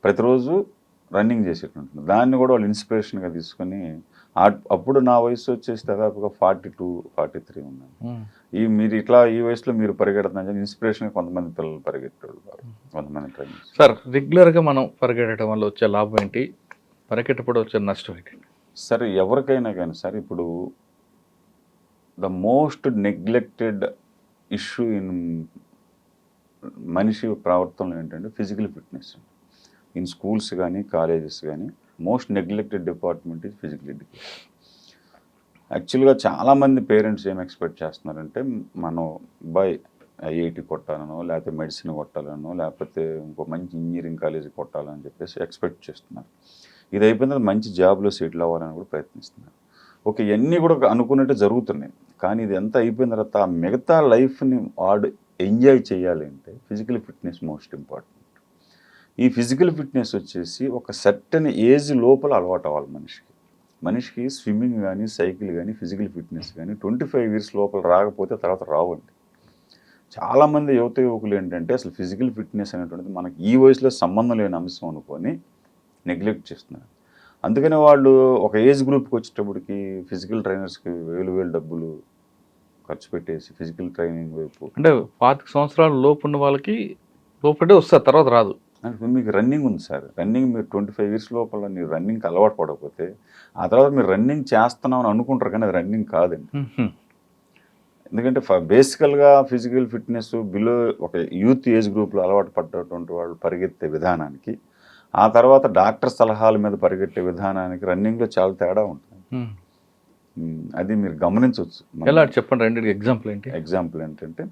ప్రతిరోజు రన్నింగ్ చేసేటువంటి దాన్ని కూడా వాళ్ళు ఇన్స్పిరేషన్గా తీసుకొని, అప్పుడు నా వయసు వచ్చేసి దాదాపుగా 42-43 ఉన్నాను. మీరు ఇట్లా ఈ వయసులో మీరు పరిగెడుతున్నారు ఇన్స్పిరేషన్గా కొంతమంది పిల్లలు పరిగెట్టేవాళ్ళు, కొంతమంది ట్రైనింగ్. సార్ రెగ్యులర్గా మనం పరిగెట్టడం వల్ల వచ్చే లాభం ఏంటి, పరిగెట్టప్పుడు వచ్చే నష్టం ఏంటి? సరే, ఎవరికైనా కానీ సార్, ఇప్పుడు the most neglected issue in మనిషి ప్రవర్తనలో ఏంటంటే ఫిజికల్ ఫిట్నెస్. ఇన్ స్కూల్స్ కానీ కాలేజెస్ కానీ most neglected department is physical education. యాక్చువల్గా చాలామంది పేరెంట్స్ ఏం ఎక్స్పెక్ట్ చేస్తున్నారంటే, మనం ఐఐటి కొట్టాలనో, లేకపోతే మెడిసిన్ కొట్టాలనో, లేకపోతే ఇంకో మంచి ఇంజనీరింగ్ కాలేజీ కొట్టాలని చెప్పేసి ఎక్స్పెక్ట్ చేస్తున్నారు. ఇది అయిపోయిన తర్వాత మంచి జాబ్లో సెటిల్ అవ్వాలని కూడా ప్రయత్నిస్తున్నారు. ఓకే, ఇవన్నీ కూడా అనుకున్నట్టు జరుగుతున్నాయి. కానీ ఇది ఎంత అయిపోయిన తర్వాత ఆ మిగతా లైఫ్ని వాడు ఎంజాయ్ చేయాలి అంటే ఫిజికల్ ఫిట్నెస్ మోస్ట్ ఇంపార్టెంట్. ఈ ఫిజికల్ ఫిట్నెస్ వచ్చేసి ఒక సర్టెన్ ఏజ్ లోపల అలవాటు అవ్వాలి మనిషికి స్విమ్మింగ్ కానీ, సైకిల్ కానీ, ఫిజికల్ ఫిట్నెస్ కానీ 25 years లోపల రాకపోతే తర్వాత రావండి. చాలామంది యువకులు ఏంటంటే అసలు ఫిజికల్ ఫిట్నెస్ అనేటువంటిది మనకి ఈ వయసులో సంబంధం లేని అంశం అనుకొని నెగ్లెక్ట్ చేస్తున్నారు. అందుకనే వాళ్ళు ఒక ఏజ్ గ్రూప్కి వచ్చేటప్పటికి ఫిజికల్ ట్రైనర్స్కి వేలు డబ్బులు ఖర్చు పెట్టేసి ఫిజికల్ ట్రైనింగ్ వైపు, అంటే 25 సంవత్సరాల లోపు ఉన్న వాళ్ళకి లోపలే వస్తారు, తర్వాత రాదు. అంటే మీకు రన్నింగ్ ఉంది సార్, రన్నింగ్ మీరు 25 years లోపల మీరు రన్నింగ్కి అలవాటు పడకపోతే ఆ తర్వాత మీరు రన్నింగ్ చేస్తున్నామని అనుకుంటారు, కానీ అది రన్నింగ్ కాదండి. ఎందుకంటే బేసికల్గా ఫిజికల్ ఫిట్నెస్ బిలో ఒక యూత్ ఏజ్ గ్రూప్లో అలవాటు పడ్డటువంటి వాళ్ళు పరిగెత్తే విధానానికి ఆ తర్వాత డాక్టర్ సలహాల మీద పరిగెట్టే విధానానికి రన్నింగ్లో చాలా తేడా ఉంటుంది. అది మీరు గమనించవచ్చు. ఎలా చెప్పండి, రెండింటికి ఎగ్జాంపుల్ ఏంటి? ఎగ్జాంపుల్ ఏంటంటే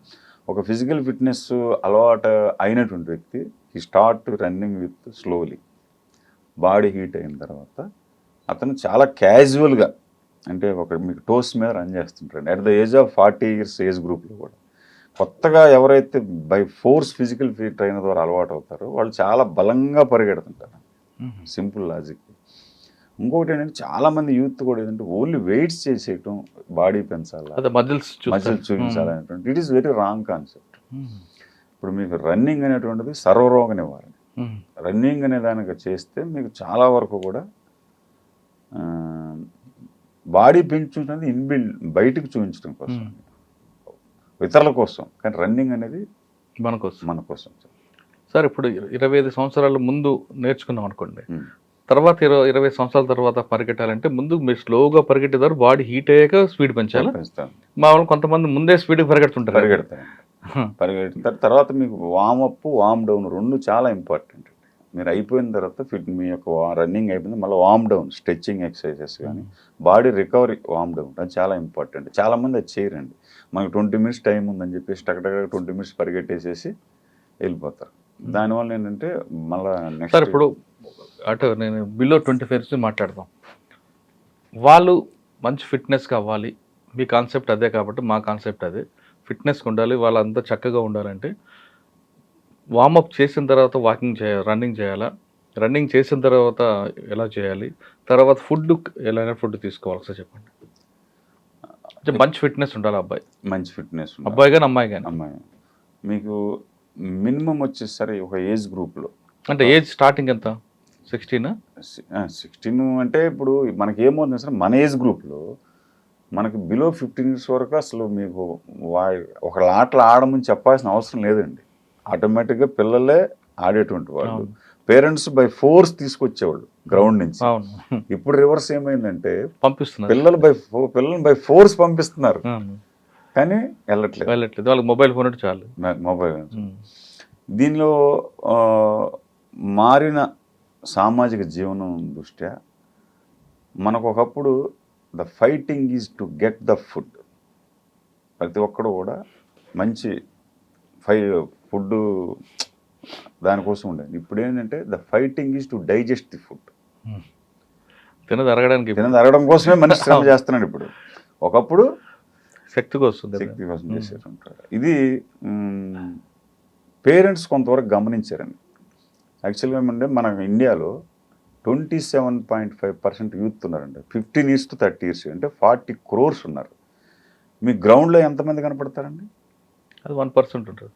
ఒక ఫిజికల్ ఫిట్నెస్ అలవాటు అయినటువంటి వ్యక్తి ఈ start running with slowly, body heat అయిన తర్వాత అతను చాలా క్యాజువల్గా, అంటే మీకు టోస్ మీద రన్ చేస్తుంటాడు. At the age of 40 years age గ్రూప్లో కూడా కొత్తగా ఎవరైతే బై ఫోర్స్ ఫిజికల్ ట్రైనర్ ద్వారా అలవాటు అవుతారో వాళ్ళు చాలా బలంగా పరిగెడుతుంటారు. Simple logic. ఇంకొకటి ఏంటంటే చాలామంది యూత్ కూడా ఏంటంటే ఓన్లీ వెయిట్స్ చేసేయటం, బాడీ పెంచాలి, మజిల్స్ చూపించాలనేటువంటి it is very wrong concept. ఇప్పుడు మీకు రన్నింగ్ అనేటువంటిది సర్వరోగ నివారణ. రన్నింగ్ అనే దానికి చేస్తే మీకు చాలా వరకు కూడా బాడీ పెంచుతున్నది ఇన్బిల్డ్, బయటకు చూపించడం కోసం, ఇతరుల కోసం. కానీ రన్నింగ్ అనేది మన కోసం. సార్ ఇప్పుడు 25 సంవత్సరాల ముందు నేర్చుకున్నాం అనుకోండి, తర్వాత 20 సంవత్సరాల తర్వాత పరిగెట్టాలంటే ముందు మీరు స్లోగా పరిగెట్టేదారు, బాడీ హీట్ అయ్యాక స్పీడ్ పెంచాలి. మామూలు కొంతమంది ముందే స్పీడ్కి పరిగెడుతారు. తర్వాత మీకు వామప్, వామ్ డౌన్ రెండు చాలా ఇంపార్టెంట్. మీరు అయిపోయిన తర్వాత మీ యొక్క రన్నింగ్ అయిపోయింది, మళ్ళీ వామ్ డౌన్, స్ట్రెచ్చింగ్ ఎక్సర్సైజెస్ కానీ బాడీ రికవరీ, వామ్ డౌన్ అది చాలా ఇంపార్టెంట్. చాలామంది అది చేయరండి. మనకు 20 minutes టైం ఉందని చెప్పేసి టక్ 20 minutes పరిగెట్టేసేసి వెళ్ళిపోతారు. దానివల్ల ఏంటంటే మళ్ళీ నెక్స్ట్ ఇప్పుడు అటు నేను బిలో 25 మాట్లాడదాం. వాళ్ళు మంచి ఫిట్నెస్గా అవ్వాలి, మీ కాన్సెప్ట్ అదే కాబట్టి మా కాన్సెప్ట్ అదే, ఫిట్నెస్గా ఉండాలి, వాళ్ళంతా చక్కగా ఉండాలంటే వార్మప్ చేసిన తర్వాత వాకింగ్ చేయాలి, రన్నింగ్ చేయాలా, రన్నింగ్ చేసిన తర్వాత ఎలా చేయాలి, తర్వాత ఫుడ్ ఎలాగైనా ఫుడ్ తీసుకోవాలి సార్ చెప్పండి. మంచి ఫిట్నెస్ ఉండాలి అబ్బాయి, మంచి ఫిట్నెస్ అబ్బాయి కానీ అమ్మాయి కానీ. మీకు మినిమం వచ్చేసరి ఒక ఏజ్ గ్రూప్లో, అంటే ఏజ్ స్టార్టింగ్ ఎంత? 16 అంటే ఇప్పుడు మనకి ఏమవుతుంది సార్, మన ఏజ్ గ్రూప్లో మనకి బిలో 15 years వరకు అసలు మీకు ఒకళ్ళ ఆటలు ఆడమని చెప్పాల్సిన అవసరం లేదండి. ఆటోమేటిక్గా పిల్లలే ఆడేటువంటి వాళ్ళు. పేరెంట్స్ బై ఫోర్స్ తీసుకొచ్చేవాళ్ళు గ్రౌండ్ నుంచి. ఇప్పుడు రివర్స్ ఏమైందంటే పంపిస్తున్నారు, పిల్లల్ని బై ఫోర్స్ పంపిస్తున్నారు, కానీ వెళ్ళట్లేదు. వాళ్ళకి మొబైల్ ఫోన్ అంటే చాలు, మొబైల్. దీనిలో మారిన సామాజిక జీవనం దృష్ట్యా మనకు ఒకప్పుడు the fighting is to get the food. ప్రతి ఒక్కడు కూడా మంచి ఫుడ్ దానికోసం ఉండేది. ఇప్పుడు ఏంటంటే the fighting is to digest the food. తినదరగడం కోసమే మనిషి శ్రమ చేస్తున్నాడు ఇప్పుడు. ఒకప్పుడు శక్తి కోసం చేసేటుంటారు. ఇది పేరెంట్స్ కొంతవరకు గమనించారండి. యాక్చువల్గా ఏమంటే మన ఇండియాలో 27.5% యూత్ ఉన్నారండి. 15 years to 30 years అంటే 40 crores ఉన్నారు. మీ గ్రౌండ్లో ఎంతమంది కనపడతారండి? అది 1% ఉంటుంది.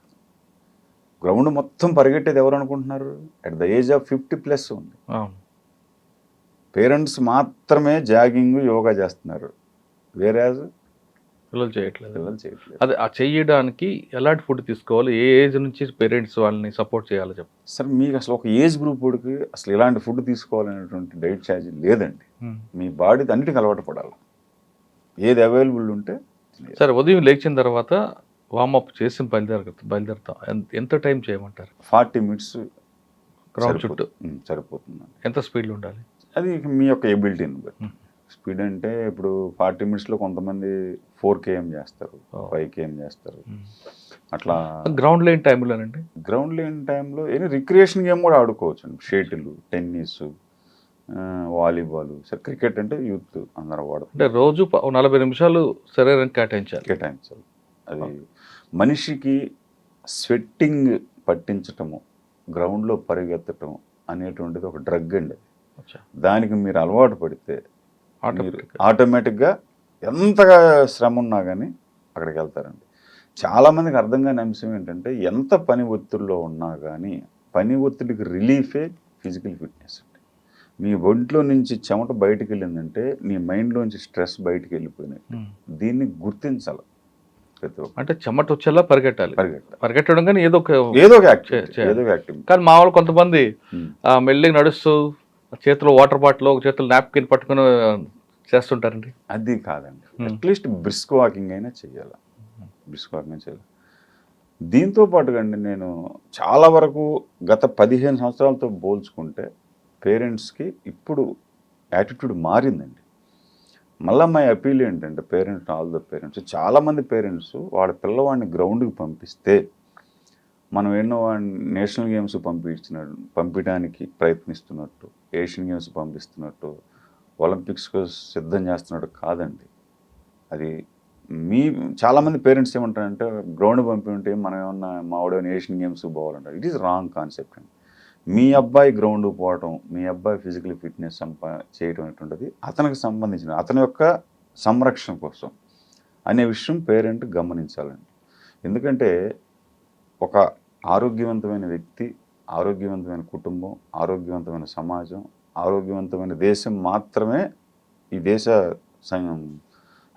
గ్రౌండ్ మొత్తం పరిగెట్టేది ఎవరు అనుకుంటున్నారు? అట్ ద ఏజ్ ఆఫ్ 50+ ఉంది. పేరెంట్స్ మాత్రమే జాగింగ్, యోగా చేస్తున్నారు, వేరే పిల్లలు చేయట్లేదు. అదే ఆ చేయడానికి ఎలాంటి ఫుడ్ తీసుకోవాలి, ఏ ఏజ్ నుంచి పేరెంట్స్ వాళ్ళని సపోర్ట్ చేయాలో చెప్పండి సార్. మీకు అసలు ఒక ఏజ్ గ్రూప్ వాడికి అసలు ఇలాంటి ఫుడ్ తీసుకోవాలనేటువంటి డైట్ ఛార్జ్ లేదండి. మీ బాడీ అన్నిటికీ అలవాటు పడాలి, ఏది అవైలబుల్ ఉంటే. సరే, ఉదయం లేచిన తర్వాత వార్మప్ చేసి బయలుదేరుతాం. ఎంత టైం చేయమంటారు? 40 minutes గ్రౌండ్ చుట్టూ సరిపోతుంది. ఎంత స్పీడ్లో ఉండాలి? అది మీ యొక్క ఎబిలిటీని బట్టి. స్పీడ్ అంటే ఇప్పుడు 40 minutesలో కొంతమంది 4 km చేస్తారు, 5 km చేస్తారు. అట్లా గ్రౌండ్ లేని టైంలోనండి, గ్రౌండ్ లేని టైంలో ఎనీ రిక్రియేషన్ గేమ్ కూడా ఆడుకోవచ్చు అండి. Shuttle, tennis, volleyball. సరే, క్రికెట్ అంటే యూత్ అందరూ వాడుతారు. అంటే రోజు 40 నిమిషాలు శరీరానికి కేటాయించాలి. అది మనిషికి స్వెట్టింగ్ పట్టించటము, గ్రౌండ్లో పరిగెత్తటం అనేటువంటిది ఒక డ్రగ్ అండి. దానికి మీరు అలవాటు పడితే ఆటోమేటిక్గా ఎంతగా శ్రమ ఉన్నా కానీ అక్కడికి వెళ్తారండి. చాలామందికి అర్థం కాని అంశం ఏంటంటే ఎంత పని ఒత్తిడిలో ఉన్నా కానీ పని ఒత్తిడికి రిలీఫే ఫిజికల్ ఫిట్నెస్ అండి. మీ ఒంట్లో నుంచి చెమట బయటకు వెళ్ళిందంటే నీ మైండ్లోంచి స్ట్రెస్ బయటకు వెళ్ళిపోయినట్టు. దీన్ని గుర్తించాలి. అంటే చెమట వచ్చేలా పరిగెట్టడం కానీ ఏదో ఒక యాక్టివిటీ. కానీ మా వాళ్ళు కొంతమంది మెల్లిగా నడుస్తూ చేతిలో వాటర్ బాటిల్, ఒక చేతిలో నాప్కిన్ పట్టుకుని చేస్తుంటారండి. అది కాదండి. అట్లీస్ట్ బ్రిస్క్ వాకింగ్ అయినా చేయాలి. దీంతో పాటుగా అండి నేను చాలా వరకు గత 15 సంవత్సరాలతో పోల్చుకుంటే పేరెంట్స్కి ఇప్పుడు యాటిట్యూడ్ మారిందండి. మళ్ళీ మై అపీల్ ఏంటంటే పేరెంట్స్, ఆల్ ద పేరెంట్స్, చాలామంది పేరెంట్స్ వాళ్ళ పిల్లవాడిని గ్రౌండ్కి పంపిస్తే మనం ఎన్నో నేషనల్ గేమ్స్ పంపించడానికి ప్రయత్నిస్తున్నట్టు, ఏషియన్ గేమ్స్ పంపిస్తున్నట్టు, ఒలింపిక్స్కు సిద్ధం చేస్తున్నట్టు కాదండి. అది చాలామంది పేరెంట్స్ ఏమంటారంటే గ్రౌండ్ పంపింటే మనం ఏమన్నా మావాడేమైనా ఏషియన్ గేమ్స్ పోవాలంటారు. ఇట్ ఈస్ రాంగ్ కాన్సెప్ట్ అండి. మీ అబ్బాయి గ్రౌండ్ పోవటం, మీ అబ్బాయి ఫిజికల్ ఫిట్నెస్ చేయటం అనేటువంటిది అతనికి సంబంధించిన అతని యొక్క సంరక్షణ కోసం అనే విషయం పేరెంట్ గమనించాలండి. ఎందుకంటే ఒక ఆరోగ్యవంతమైన వ్యక్తి, ఆరోగ్యవంతమైన కుటుంబం, ఆరోగ్యవంతమైన సమాజం, ఆరోగ్యవంతమైన దేశం మాత్రమే ఈ దేశ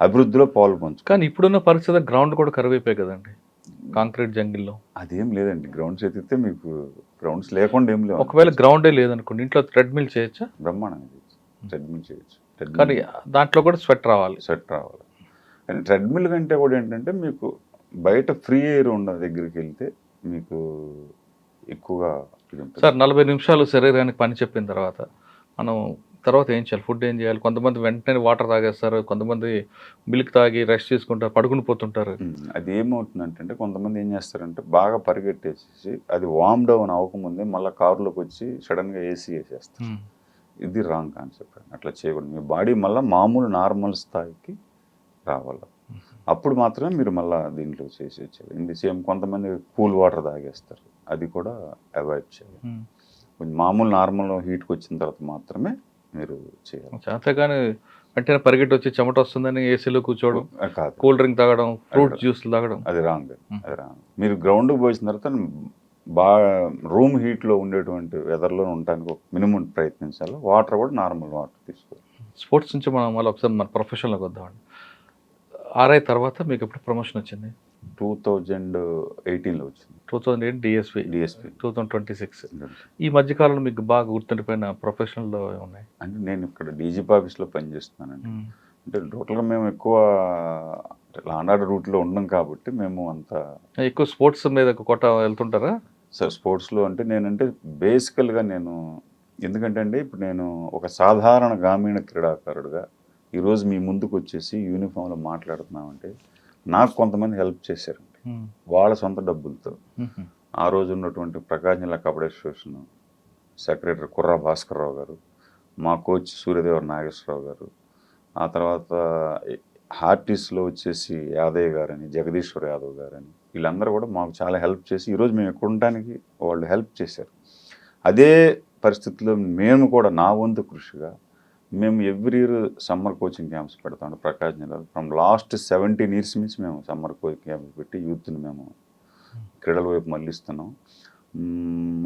అభివృద్ధిలో పాల్పంచు. కానీ ఇప్పుడున్న పరిస్థితి గ్రౌండ్ కూడా కరువైపోయాయి కదండి, కాంక్రీట్ జంగిల్లో. అదేం లేదండి, గ్రౌండ్స్ ఎత్తితే మీకు గ్రౌండ్స్ లేకుండా ఏం లేవు. ఒకవేళ గ్రౌండే లేదనుకోండి, ఇంట్లో ట్రెడ్మిల్ చేయొచ్చా? బ్రహ్మాండంగా చేయొచ్చు, ట్రెడ్మిల్ చేయొచ్చు. కానీ దాంట్లో కూడా స్వెట్ రావాలి. కానీ ట్రెడ్మిల్ కంటే కూడా ఏంటంటే మీకు బయట ఫ్రీ ఎయిర్ ఉన్న దగ్గరికి వెళ్తే మీకు ఎక్కువగా ఇది ఉంటుంది. సార్ 40 నిమిషాలు శరీరానికి పని చెప్పిన తర్వాత మనం తర్వాత ఏం చేయాలి? ఫుడ్ ఏం చేయాలి? కొంతమంది వెంటనే వాటర్ తాగేస్తారు, కొంతమంది మిల్క్ తాగి రెస్ట్ తీసుకుంటారు, పడుకుని పోతుంటారు. అది ఏమవుతుందంటే కొంతమంది ఏం చేస్తారంటే బాగా పరిగెట్టేసి అది వామ్ డౌన్ అవ్వకముందే మళ్ళీ కారులోకి వచ్చి సడన్గా ఏసీ వేసేస్తారు. ఇది రాంగ్ కాన్సెప్ట్ అండి. అట్లా చేయకూడదు. మీ బాడీ మళ్ళీ మామూలు నార్మల్ స్థాయికి రావాలి. అప్పుడు మాత్రమే మీరు మళ్ళీ దీంట్లో చేసి వచ్చేది. ఇది సేమ్ కొంతమంది కూల్ వాటర్ తాగేస్తారు, అది కూడా అవాయిడ్ చేయాలి. కొంచెం మామూలు నార్మల్ హీట్కి వచ్చిన తర్వాత మాత్రమే మీరు చేయాలి. అంతేగాని వెంటనే పరిగెట్టి వచ్చి చెమట వస్తుందని ఏసీలో కూర్చోవడం కాదు, కూల్ డ్రింక్ తాగడం, ఫ్రూట్ జ్యూస్లు తాగడం, అది రాంగ్. మీరు గ్రౌండ్కి పోసిన తర్వాత బాగా రూమ్ హీట్లో ఉండేటువంటి వెదర్లో ఉండటానికి మినిమం ప్రయత్నించాలి. వాటర్ కూడా నార్మల్ వాటర్ తీసుకోవాలి. స్పోర్ట్స్ నుంచి మనం మళ్ళీ ఒకసారి మన ప్రొఫెషన్లోకి వద్దామండి. ఆర్ఐ తర్వాత మీకు ఎప్పుడు ప్రమోషన్ వచ్చింది? 2018లో వచ్చింది. 2008 డిఎస్పీ, 2026. ఈ మధ్యకాలంలో మీకు బాగా గుర్తుండిపోయిన ప్రొఫెషనల్లో ఉన్నాయి? అంటే నేను ఇక్కడ డీజీపీ ఆఫీస్లో పనిచేస్తున్నానండి. అంటే టోటల్గా మేము ఎక్కువ లాండాడ రూట్లో ఉన్నాం కాబట్టి మేము అంత ఎక్కువ స్పోర్ట్స్ మీద కొట్ట వెళ్తుంటారా సార్? స్పోర్ట్స్లో అంటే నేనంటే బేసికల్గా నేను ఎందుకంటే అండి ఇప్పుడు నేను ఒక సాధారణ గ్రామీణ క్రీడాకారుడుగా ఈరోజు మీ ముందుకు వచ్చేసి యూనిఫామ్లో మాట్లాడుతున్నామంటే నాకు కొంతమంది హెల్ప్ చేశారండి వాళ్ళ సొంత డబ్బులతో. ఆ రోజు ఉన్నటువంటి ప్రకాశం జిల్లా కబడ్డీ అసోసియేషన్ సెక్రటరీ కుర్రా భాస్కర్రావు గారు, మా కోచ్ సూర్యదేవర నాగేశ్వరరావు గారు, ఆ తర్వాత ఆర్టిస్ట్లో వచ్చేసి యాదయ్య గారని, జగదీశ్వర్ యాదవ్ గారని, వీళ్ళందరూ కూడా మాకు చాలా హెల్ప్ చేసి ఈరోజు మేము ఎక్కడ ఉండడానికి వాళ్ళు హెల్ప్ చేశారు. అదే పరిస్థితుల్లో మేము కూడా నా వంతు కృషిగా మేము every year summer coaching camps పెడతాం ప్రకాశం జిల్లాలో. ఫ్రమ్ లాస్ట్ 17 years నుంచి మేము సమ్మర్ కోచింగ్ క్యాంప్స్ పెట్టి యూత్ని మేము క్రీడల వైపు మళ్ళిస్తున్నాం.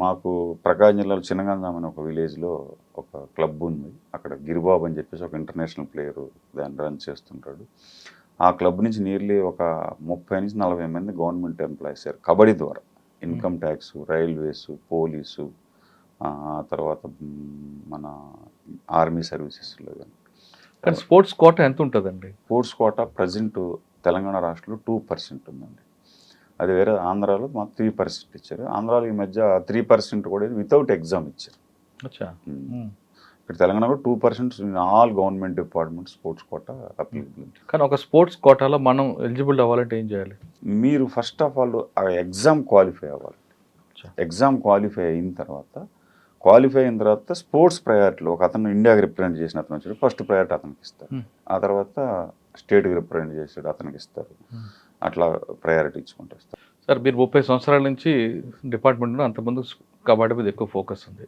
మాకు ప్రకాశం జిల్లాలో చిన్నగంజాం అనే ఒక విలేజ్లో ఒక క్లబ్ ఉంది. అక్కడ గిరిబాబు అని చెప్పేసి ఒక ఇంటర్నేషనల్ ప్లేయరు దాన్ని రన్ చేస్తుంటాడు. ఆ క్లబ్ నుంచి నియర్లీ ఒక 30 నుంచి 40 మంది గవర్నమెంట్ ఎంప్లాయీస్ కబడ్డీ ద్వారా ఇన్కమ్ ట్యాక్స్, రైల్వేసు, పోలీసు, తర్వాత మన ఆర్మీ సర్వీసెస్లో. కానీ స్పోర్ట్స్ కోట ఎంత ఉంటుందండి? స్పోర్ట్స్ కోట ప్రజెంట్ తెలంగాణ రాష్ట్రంలో 2% ఉందండి. అది వేరే ఆంధ్రాలో మాకు 3% ఇచ్చారు. ఆంధ్రాలో ఈ మధ్య 3% కూడా వితౌట్ ఎగ్జామ్ ఇచ్చారు. ఇక్కడ తెలంగాణలో 2% all government department sports quota applicable. కానీ ఒక స్పోర్ట్స్ కోటాలో మనం ఎలిజిబుల్ అవ్వాలంటే ఏం చేయాలి? మీరు ఫస్ట్ ఆఫ్ ఆల్ ఆ ఎగ్జామ్ క్వాలిఫై అవ్వాలి. ఎగ్జామ్ క్వాలిఫై అయిన తర్వాత స్పోర్ట్స్ ప్రయారిటీలో ఒక అతను ఇండియాకి రిప్రజెంట్ చేసిన అతను వచ్చాడు, ఫస్ట్ ప్రయారిటీ అతనికి ఇస్తారు. ఆ తర్వాత స్టేట్కి రిప్రజెంట్ చేసాడు అతనికి ఇస్తారు. అట్లా ప్రయారిటీ ఇచ్చుకుంటారు. సార్ మీరు 30 సంవత్సరాల నుంచి డిపార్ట్మెంట్లో అంతకుముందు కబడ్డీ మీద ఎక్కువ ఫోకస్ ఉంది.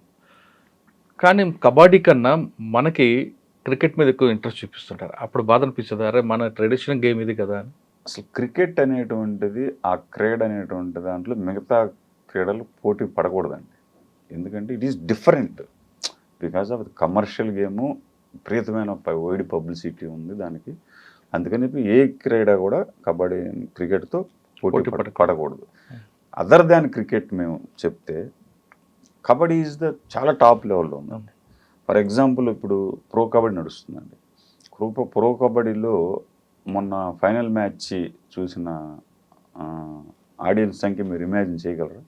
కానీ కబడ్డీ కన్నా మనకి క్రికెట్ మీద ఎక్కువ ఇంట్రెస్ట్ చూపిస్తుంటారు. అప్పుడు బాధ అనిపించదు, అరే మన ట్రెడిషనల్ గేమ్ ఇది కదా అని? అసలు క్రికెట్ అనేటువంటిది, ఆ క్రీడ అనేటువంటి దాంట్లో మిగతా క్రీడలు పోటీ పడకూడదండి. ఎందుకంటే it is different because of commercial game, విపరీతమైన వైడ్ పబ్లిసిటీ ఉంది దానికి. అందుకని ఏ క్రీడ కూడా కబడ్డీ క్రికెట్తో పోటీ పడకూడదు. అదర్ దాన్ క్రికెట్ మేము చెప్తే కబడ్డీ ఈజ్ చాలా టాప్ లెవెల్లో ఉందండి. ఫర్ ఎగ్జాంపుల్ ఇప్పుడు ప్రో కబడ్డీ నడుస్తుందండి. ప్రో కబడ్డీలో మొన్న ఫైనల్ మ్యాచ్ చూసిన ఆడియన్స్ సంఖ్య మీరు ఇమాజిన్ చేయగలరా?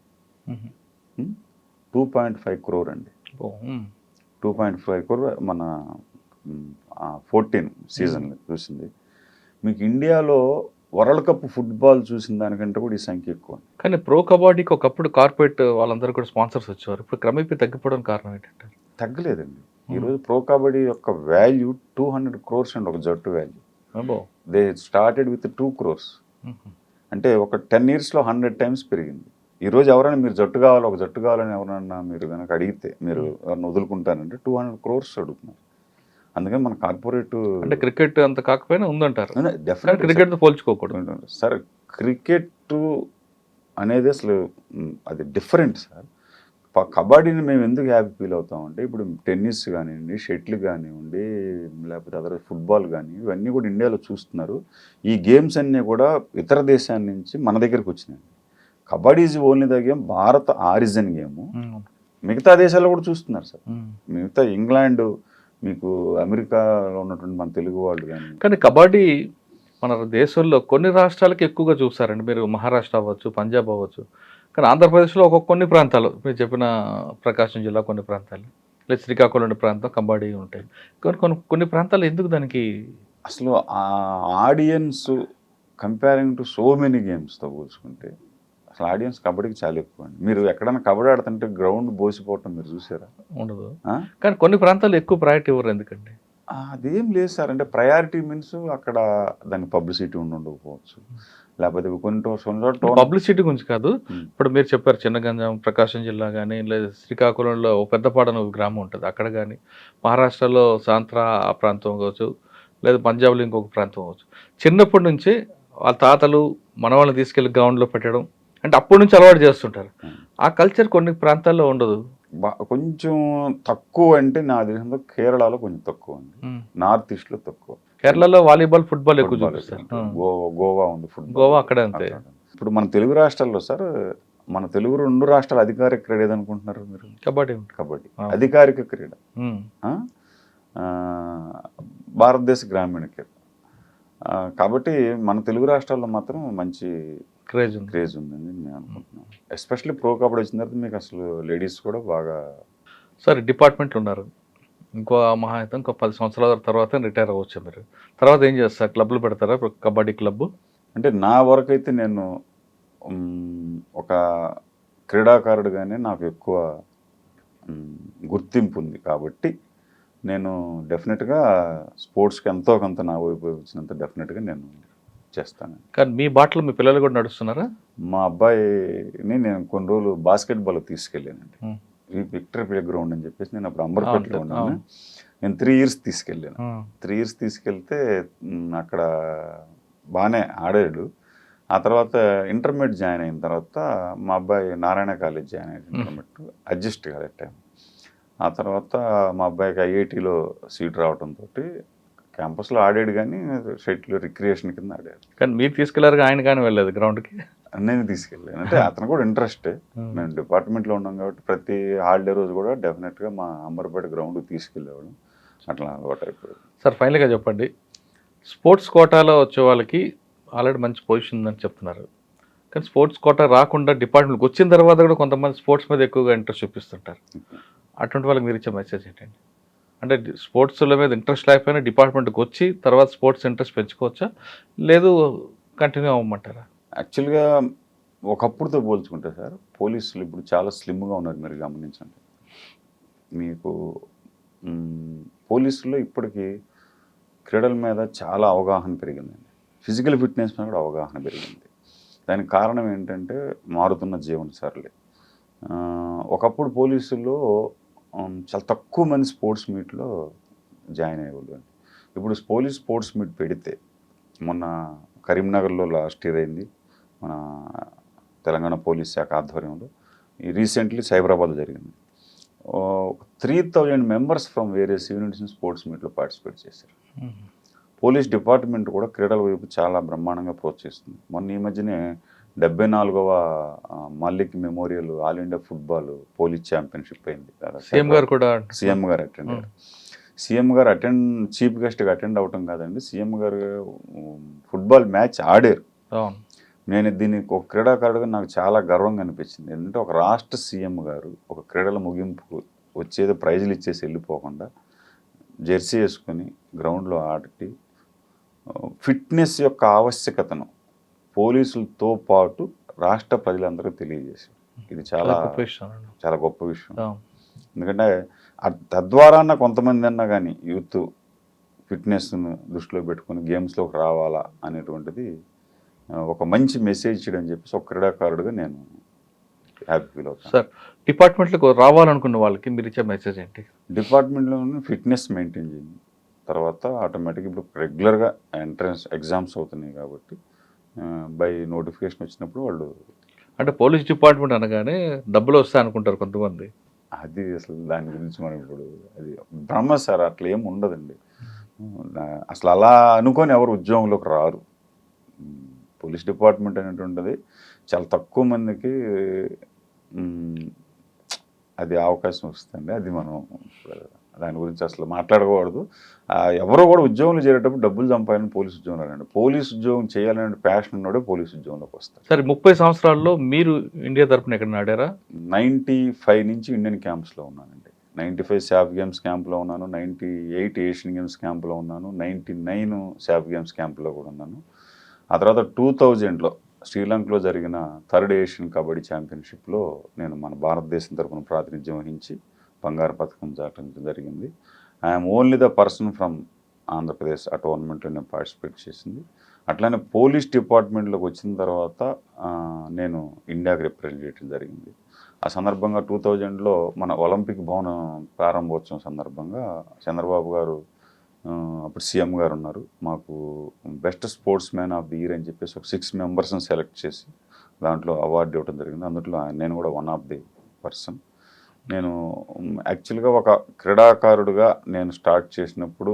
2.5 crore అండి. 2.5 crore మన 14 సీజన్లు చూసింది. మీకు ఇండియాలో వరల్డ్ కప్ ఫుట్బాల్ చూసిన దానికంటే కూడా ఈ సంఖ్య ఎక్కువ. కానీ ప్రో కబడ్డీకి ఒకప్పుడు కార్పొరేట్ వాళ్ళందరూ కూడా స్పాన్సర్స్ వచ్చేవారు. ఇప్పుడు క్రమేపీ తగ్గిపోవడానికి కారణం ఏంటంటే? తగ్గలేదండి. ఈరోజు ప్రో కబడ్డీ యొక్క వాల్యూ 200 crores అండి, ఒక జట్టు value. They started with 2 crores. అంటే ఒక 10 yearsలో 100 times పెరిగింది. ఈరోజు ఎవరైనా మీరు జట్టు కావాలి, ఒక జట్టు కావాలని ఎవరన్నా మీరు కనుక అడిగితే మీరు ఎవరైనా వదులుకుంటానంటే 200 crores అడుగుతున్నారు. అందుకని మన కార్పొరేట్ అంటే క్రికెట్ అంత కాకపోయినా ఉందంటారు. డెఫినెట్ క్రికెట్తో పోల్చుకోకూడదు సార్. క్రికెట్ అనేది అసలు అది డిఫరెంట్ సార్. కబడ్డీని మేము ఎందుకు హ్యాపీ ఫీల్ అవుతామంటే, ఇప్పుడు టెన్నిస్ కానివ్వండి, షటిల్ కానివ్వండి, లేకపోతే అదర్ ఫుట్బాల్ కానీ, ఇవన్నీ కూడా ఇండియాలో చూస్తున్నారు. ఈ గేమ్స్ అన్నీ కూడా ఇతర దేశాల నుంచి మన దగ్గరికి వచ్చినాయి. Kabaddi is only the game, భారత ఆరిజిన్ గేము. మిగతా దేశాల్లో కూడా చూస్తున్నారు సార్. మిగతా ఇంగ్లాండ్, మీకు అమెరికాలో ఉన్నటువంటి మన తెలుగు వాళ్ళు కానీ కబడ్డీ మన దేశంలో కొన్ని రాష్ట్రాలకి ఎక్కువగా చూస్తారండి. మీరు మహారాష్ట్ర అవ్వచ్చు, పంజాబ్ అవ్వచ్చు, కానీ ఆంధ్రప్రదేశ్లో కొన్ని ప్రాంతాలు, మీరు చెప్పిన ప్రకాశం జిల్లా కొన్ని ప్రాంతాలు, లేదా శ్రీకాకుళం ప్రాంతం కబడ్డీ ఉంటాయి. కొన్ని ప్రాంతాలు ఎందుకు దానికి అసలు audience comparing to so many గేమ్స్తో పోల్చుకుంటే అసలు ఆడియన్స్ కబడ్డీకి చాలా ఎక్కువ అండి. మీరు ఎక్కడైనా కబడ్డీ ఆడుతుంటే గ్రౌండ్ బోసిపోవటం మీరు చూసారా? ఉండదు. కానీ కొన్ని ప్రాంతాలు ఎక్కువ ప్రయారిటీ ఇవ్వరు ఎందుకండి? అదేం లేదు సార్. అంటే ప్రయారిటీ మీన్స్ అక్కడ దానికి పబ్లిసిటీ ఉండకపోవచ్చు, లేకపోతే కొన్ని పబ్లిసిటీ గురించి కాదు. ఇప్పుడు మీరు చెప్పారు చిన్నగంజాం, ప్రకాశం జిల్లా కానీ, లేదా శ్రీకాకుళంలో పెద్దపాడన ఒక గ్రామం ఉంటుంది అక్కడ కానీ, మహారాష్ట్రలో సాంత్రా ఆ ప్రాంతం కావచ్చు, లేదా పంజాబ్లో ఇంకొక ప్రాంతం కావచ్చు. చిన్నప్పటి నుంచి వాళ్ళ తాతలు మనవాళ్ళని తీసుకెళ్ళి గ్రౌండ్లో పెట్టడం అంటే అప్పటి నుంచి అలవాటు చేస్తుంటారు. ఆ కల్చర్ కొన్ని ప్రాంతాల్లో ఉండదు. కొంచెం తక్కువ అంటే నా దేశంలో కేరళలో కొంచెం తక్కువ అండి, నార్త్ ఈస్ట్లో తక్కువ. కేరళలో వాలీబాల్, ఫుట్బాల్ ఎక్కువ చూపిస్తారు. గోవా ఉంది ఫుట్బాల్, గోవా అక్కడే అంతే. ఇప్పుడు మన తెలుగు రాష్ట్రాల్లో సార్, మన తెలుగు 2 రాష్ట్రాల అధికారిక క్రీడ ఏదనుకుంటున్నారు మీరు? కబడ్డీ. కబడ్డీ అధికారిక క్రీడ, భారతదేశ గ్రామీణ క్రీడ. కాబట్టి మన తెలుగు రాష్ట్రాల్లో మాత్రం మంచి క్రేజ్ ఉందని నేను అనుకుంటున్నాను. ఎస్పెషల్లీ ప్రో కబడ్డీ వచ్చిన తర్వాత మీకు అసలు లేడీస్ కూడా బాగా. సరే, డిపార్ట్మెంట్ ఉన్నారు, ఇంకో మహా అయితే ఇంకో 10 సంవత్సరాల తర్వాత రిటైర్ అవ్వచ్చు. మీరు తర్వాత ఏం చేస్తారు? క్లబ్లు పెడతారా? కబడ్డీ క్లబ్ అంటే నా వరకు అయితే నేను ఒక క్రీడాకారుడుగానే నాకు ఎక్కువ గుర్తింపు ఉంది కాబట్టి నేను డెఫినెట్గా స్పోర్ట్స్కి ఎంతో కొంత నా వైపు వచ్చినంత డెఫినెట్గా నేను చేస్తాను. కానీ మీ బాటలో మీ పిల్లలు కూడా నడుస్తున్నారా? మా అబ్బాయిని నేను కొన్ని రోజులు బాస్కెట్బాల్ తీసుకెళ్ళానండి. విక్టరీ ప్లే గ్రౌండ్ అని చెప్పేసి, నేను అప్పుడు అంబర్పేటలో ఉన్నాను. నేను 3 years తీసుకెళ్ళాను. 3 years తీసుకెళ్తే అక్కడ బాగానే ఆడాడు. ఆ తర్వాత ఇంటర్మీడియట్ జాయిన్ అయిన తర్వాత మా అబ్బాయి నారాయణ కాలేజ్ జాయిన్ అయ్యాడు. ఇంటర్మీడియట్ అడ్జస్ట్ కాదు టైం. ఆ తర్వాత మా అబ్బాయికి ఐఐటీలో సీట్ రావడంతో క్యాంపస్లో ఆడాడు, కానీ షటిల్ రిక్రియేషన్ కింద ఆడాడు. కానీ మీరు తీసుకెళ్లారు, ఆయన కానీ వెళ్ళలేదు గ్రౌండ్కి? నేను తీసుకెళ్ళాను. అంటే అతను కూడా ఇంట్రెస్టే. మేము డిపార్ట్మెంట్లో ఉన్నాం కాబట్టి ప్రతి హాలిడే రోజు కూడా డెఫినెట్గా మా అంబర్పేట గ్రౌండ్కి తీసుకెళ్ళేవాడు. అట్లా అలవాటు అయిపోయింది. సార్, ఫైనల్గా చెప్పండి, స్పోర్ట్స్ కోటాలో వచ్చే వాళ్ళకి ఆల్రెడీ మంచి పొజిషన్ ఉందని చెప్తున్నారు, కానీ స్పోర్ట్స్ కోటా రాకుండా డిపార్ట్మెంట్కి వచ్చిన తర్వాత కూడా కొంతమంది స్పోర్ట్స్ మీద ఎక్కువగా ఇంట్రెస్ట్ చూపిస్తుంటారు. అటువంటి వాళ్ళకి మీరు ఇచ్చే మెసేజ్ ఏంటండి? అంటే స్పోర్ట్స్ల మీద ఇంట్రెస్ట్ లేకపోయినా డిపార్ట్మెంట్కి వచ్చి తర్వాత స్పోర్ట్స్ ఇంట్రెస్ట్ పెంచుకోవచ్చా, లేదు కంటిన్యూ అవ్వమంటారా? యాక్చువల్గా ఒకప్పుడుతో పోల్చుకుంటే సార్, పోలీసులు ఇప్పుడు చాలా స్లిమ్గా ఉన్నారు. మీరు గమనించండి, మీకు పోలీసుల్లో ఇప్పటికీ క్రీడల మీద చాలా అవగాహన పెరిగిందండి. ఫిజికల్ ఫిట్నెస్ మీద కూడా అవగాహన పెరిగింది. దానికి కారణం ఏంటంటే మారుతున్న జీవన సరళి. ఒకప్పుడు పోలీసుల్లో చాలా తక్కువ మంది స్పోర్ట్స్ మీట్లో జాయిన్ అయ్యేవాళ్ళు. ఇప్పుడు పోలీస్ స్పోర్ట్స్ మీట్ పెడితే, మొన్న కరీంనగర్లో లాస్ట్ ఇయర్ అయింది, మన తెలంగాణ పోలీస్ శాఖ ఆధ్వర్యంలో. రీసెంట్లీ సైబరాబాద్లో జరిగింది. 3000 members from various units sports మీట్లో పార్టిసిపేట్ చేశారు. పోలీస్ డిపార్ట్మెంట్ కూడా క్రీడల వైపు చాలా బ్రహ్మాండంగా ప్రోత్సహిస్తుంది. మొన్న ఈ మధ్యనే 74వ Mallik memorial all India football police championship అయింది. సీఎం గారు అటెండ్ అయ్యారు. సీఎం గారు చీఫ్ గెస్ట్గా అటెండ్ అవటం కాదండి, సీఎం గారు ఫుట్బాల్ మ్యాచ్ ఆడారు. నేను దీన్ని ఒక క్రీడాకారుడిగా నాకు చాలా గర్వంగా అనిపించింది. ఎందుకంటే ఒక రాష్ట్ర సీఎం గారు ఒక క్రీడల ముగింపుకు వచ్చేది ప్రైజులు ఇచ్చేసి వెళ్ళిపోకుండా జెర్సీ వేసుకొని గ్రౌండ్లో ఆడి ఫిట్నెస్ యొక్క ఆవశ్యకతను పోలీసులతో పాటు రాష్ట్ర ప్రజలందరికీ తెలియజేశారు. ఇది చాలా చాలా గొప్ప విషయం. ఎందుకంటే తద్వారా కొంతమంది అన్నా కానీ యూత్ ఫిట్నెస్ను దృష్టిలో పెట్టుకుని గేమ్స్లోకి రావాలా అనేటువంటిది ఒక మంచి మెసేజ్ చేయడం చెప్పేసి ఒక క్రీడాకారుడిగా నేను హ్యాపీ ఫీల్ అవుతాను. సార్, డిపార్ట్మెంట్లకు రావాలనుకున్న వాళ్ళకి మీరు ఇచ్చే మెసేజ్ ఏంటి? డిపార్ట్మెంట్లో ఫిట్నెస్ మెయింటైన్ చేయండి. తర్వాత ఆటోమేటిక్గా ఇప్పుడు రెగ్యులర్గా ఎంట్రన్స్ ఎగ్జామ్స్ అవుతున్నాయి కాబట్టి బై నోటిఫికేషన్ వచ్చినప్పుడు వాళ్ళు అంటే పోలీస్ డిపార్ట్మెంట్ అనగానే డబ్బులు వస్తాయి అనుకుంటారు కొంతమంది. అది అసలు దాని గురించి మనం ఇప్పుడు అది బ్రహ్మ సార్, అట్లా ఏమి ఉండదండి. అసలు అలా అనుకొని ఎవరు ఉద్యోగంలోకి రారు. పోలీస్ డిపార్ట్మెంట్ అనేటువంటిది చాలా తక్కువ మందికి అది అవకాశం వస్తుంది. అది మనం దాని గురించి అసలు మాట్లాడకూడదు. ఎవరో కూడా ఉద్యోగంలో చేరేటప్పుడు డబ్బులు సంపాదని పోలీసు ఉద్యోగం రానండి. పోలీసు ఉద్యోగం చేయాలనే ప్యాషన్ ఉన్నోడే పోలీసు ఉద్యోగంలోకి వస్తారు. సరే, 30 సంవత్సరాల్లో మీరు ఇండియా తరఫున ఎక్కడ ఆడారా? 95 నుంచి ఇండియన్ క్యాంప్స్లో ఉన్నానండి. 95 శాఫ్ గేమ్స్ క్యాంప్లో ఉన్నాను, 98 ఏషియన్ గేమ్స్ క్యాంప్లో ఉన్నాను, 99 శాఫ్ గేమ్స్ క్యాంప్లో కూడా ఉన్నాను. ఆ తర్వాత 2000లో శ్రీలంకలో జరిగిన 3rd ఏషియన్ కబడ్డీ ఛాంపియన్షిప్లో నేను మన భారతదేశం తరఫున ప్రాతినిధ్యం వహించి బంగారు పథకం చాటించడం జరిగింది. I'm only the person from Andhra Pradesh ఆ టోర్నమెంట్లో నేను పార్టిసిపేట్ చేసింది. అట్లానే పోలీస్ డిపార్ట్మెంట్లోకి వచ్చిన తర్వాత నేను ఇండియాకి రిప్రజెంట్ చేయడం జరిగింది. ఆ సందర్భంగా 2000లో మన ఒలింపిక్ భవనం ప్రారంభోత్సవం సందర్భంగా చంద్రబాబు గారు అప్పుడు సీఎం గారు ఉన్నారు. మాకు best sports man of the year అని చెప్పేసి ఒక 6 మెంబర్స్ని సెలెక్ట్ చేసి దాంట్లో అవార్డు ఇవ్వడం జరిగింది. అందులో నేను కూడా వన్ ఆఫ్ ది పర్సన్. నేను యాక్చువల్గా ఒక క్రీడాకారుడిగా నేను స్టార్ట్ చేసినప్పుడు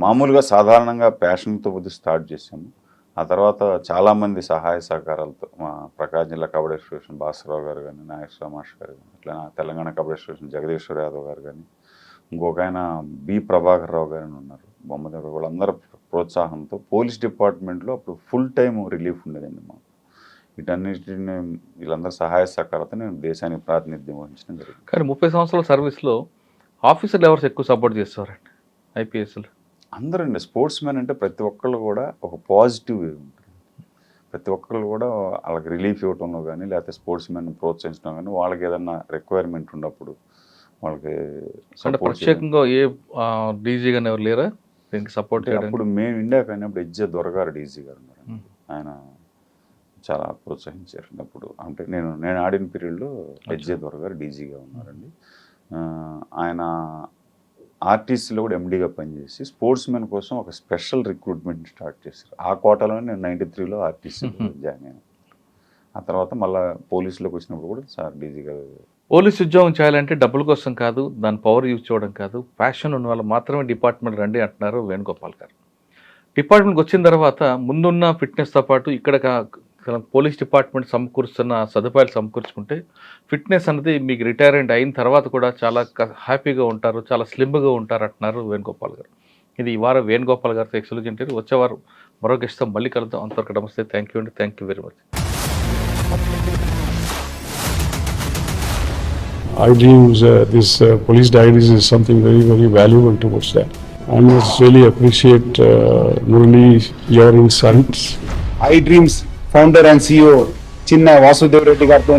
మామూలుగా సాధారణంగా ప్యాషన్తో స్టార్ట్ చేశాము. ఆ తర్వాత చాలామంది సహాయ సహకారాలతో మా ప్రకాశం జిల్లా కబడ్డీ అసోసియేషన్ భాస్కరరావు గారు కానీ, నాగేశ్వర మాస్టర్ గారు కానీ, అట్లా తెలంగాణ కబడ్డీ అసోసియేషన్ జగదీశ్వర్ యాదవ్ గారు కానీ, ఇంకొక ఆయన బి ప్రభాకర్ రావు గారు ఉన్నారు, బొమ్మదేవి, వాళ్ళందరూ ప్రోత్సాహంతో పోలీస్ డిపార్ట్మెంట్లో అప్పుడు ఫుల్ టైం రిలీఫ్ ఉండేదండి మాకు. వీటన్నిటిని వీళ్ళందరూ సహాయ సహకారంతో నేను దేశానికి ప్రాతినిధ్యం వహించడం జరిగింది. కానీ 30 సంవత్సరాల సర్వీస్లో ఆఫీసర్లు ఎవరు ఎక్కువ సపోర్ట్ చేస్తారండి? ఐపీఎస్లు అందరూ అండి. స్పోర్ట్స్ మ్యాన్ అంటే ప్రతి ఒక్కళ్ళు కూడా ఒక పాజిటివ్ వే ఉంటుంది. ప్రతి ఒక్కళ్ళు కూడా వాళ్ళకి రిలీఫ్ ఇవ్వటంలో కానీ, లేకపోతే స్పోర్ట్స్ మ్యాన్ ప్రోత్సహించడం కానీ, వాళ్ళకి ఏదన్నా రిక్వైర్మెంట్ ఉన్నప్పుడు వాళ్ళకి అంటే ప్రత్యేకంగా ఏ డీజీ కానీ ఎవరు లేరా దీనికి సపోర్ట్? అప్పుడు మేము ఇండియా కానీ హెచ్జే దొరగారు డీజీ గారు ఉన్నారు. ఆయన చాలా ప్రోత్సహించారు. అప్పుడు అంటే నేను ఆడిన పీరియడ్లో హెచ్జే దొరగారు డీజీగా ఉన్నారండి. ఆయన ఆర్టీసీలో కూడా ఎండీగా పనిచేసి స్పోర్ట్స్ మెన్ కోసం ఒక స్పెషల్ రిక్రూట్మెంట్ స్టార్ట్ చేశారు. ఆ కోటాలోనే నేను 93లో ఆర్టీసీలో జాయిన్ అయ్యాను. ఆ తర్వాత మళ్ళీ పోలీసులోకి వచ్చినప్పుడు కూడా సార్ డీజీగా. పోలీస్ ఉద్యోగం చేయాలంటే డబ్బుల కోసం కాదు, దాని పవర్ యూజ్ చేయడం కాదు, ప్యాషన్ ఉన్న వాళ్ళు మాత్రమే డిపార్ట్మెంట్ రండి అంటున్నారు వేణుగోపాల్ గారు. డిపార్ట్మెంట్కి వచ్చిన తర్వాత ముందున్న ఫిట్నెస్తో పాటు ఇక్కడ పోలీస్ డిపార్ట్మెంట్ సమకూరుస్తున్న సదుపాయాలు సమకూర్చుకుంటే ఫిట్నెస్ అనేది మీకు రిటైర్మెంట్ అయిన తర్వాత కూడా చాలా హ్యాపీగా ఉంటారు, చాలా స్లిమ్గా ఉంటారు అంటున్నారు వేణుగోపాల్ గారు. ఇది ఈ వారం వేణుగోపాల్ గారితో ఎక్స్క్లూజివ్ ఇంటర్వ్యూ. వచ్చేవారు మరో గెస్ట్తో మళ్ళీ కలుద్దాం. అంతవరకు నమస్తే. థ్యాంక్ యూ అండి. Thank you very much. I dreams, this police diaries is something very, very valuable towards that. I must really appreciate Murli, your insights. I dreams founder and CEO చిన్న వాసుదేవ్ రెడ్డి గారితో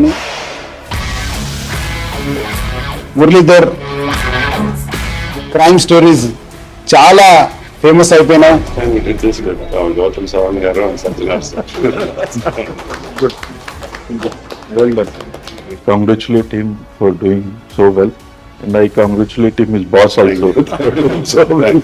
మురళీధర్ క్రైమ్ స్టోరీస్ చాలా ఫేమస్ అయిపోయినాయి. Gautam Savan garu and Satyanar sir. Well done. I congratulate him for doing so well, and I congratulate him his boss also. So well.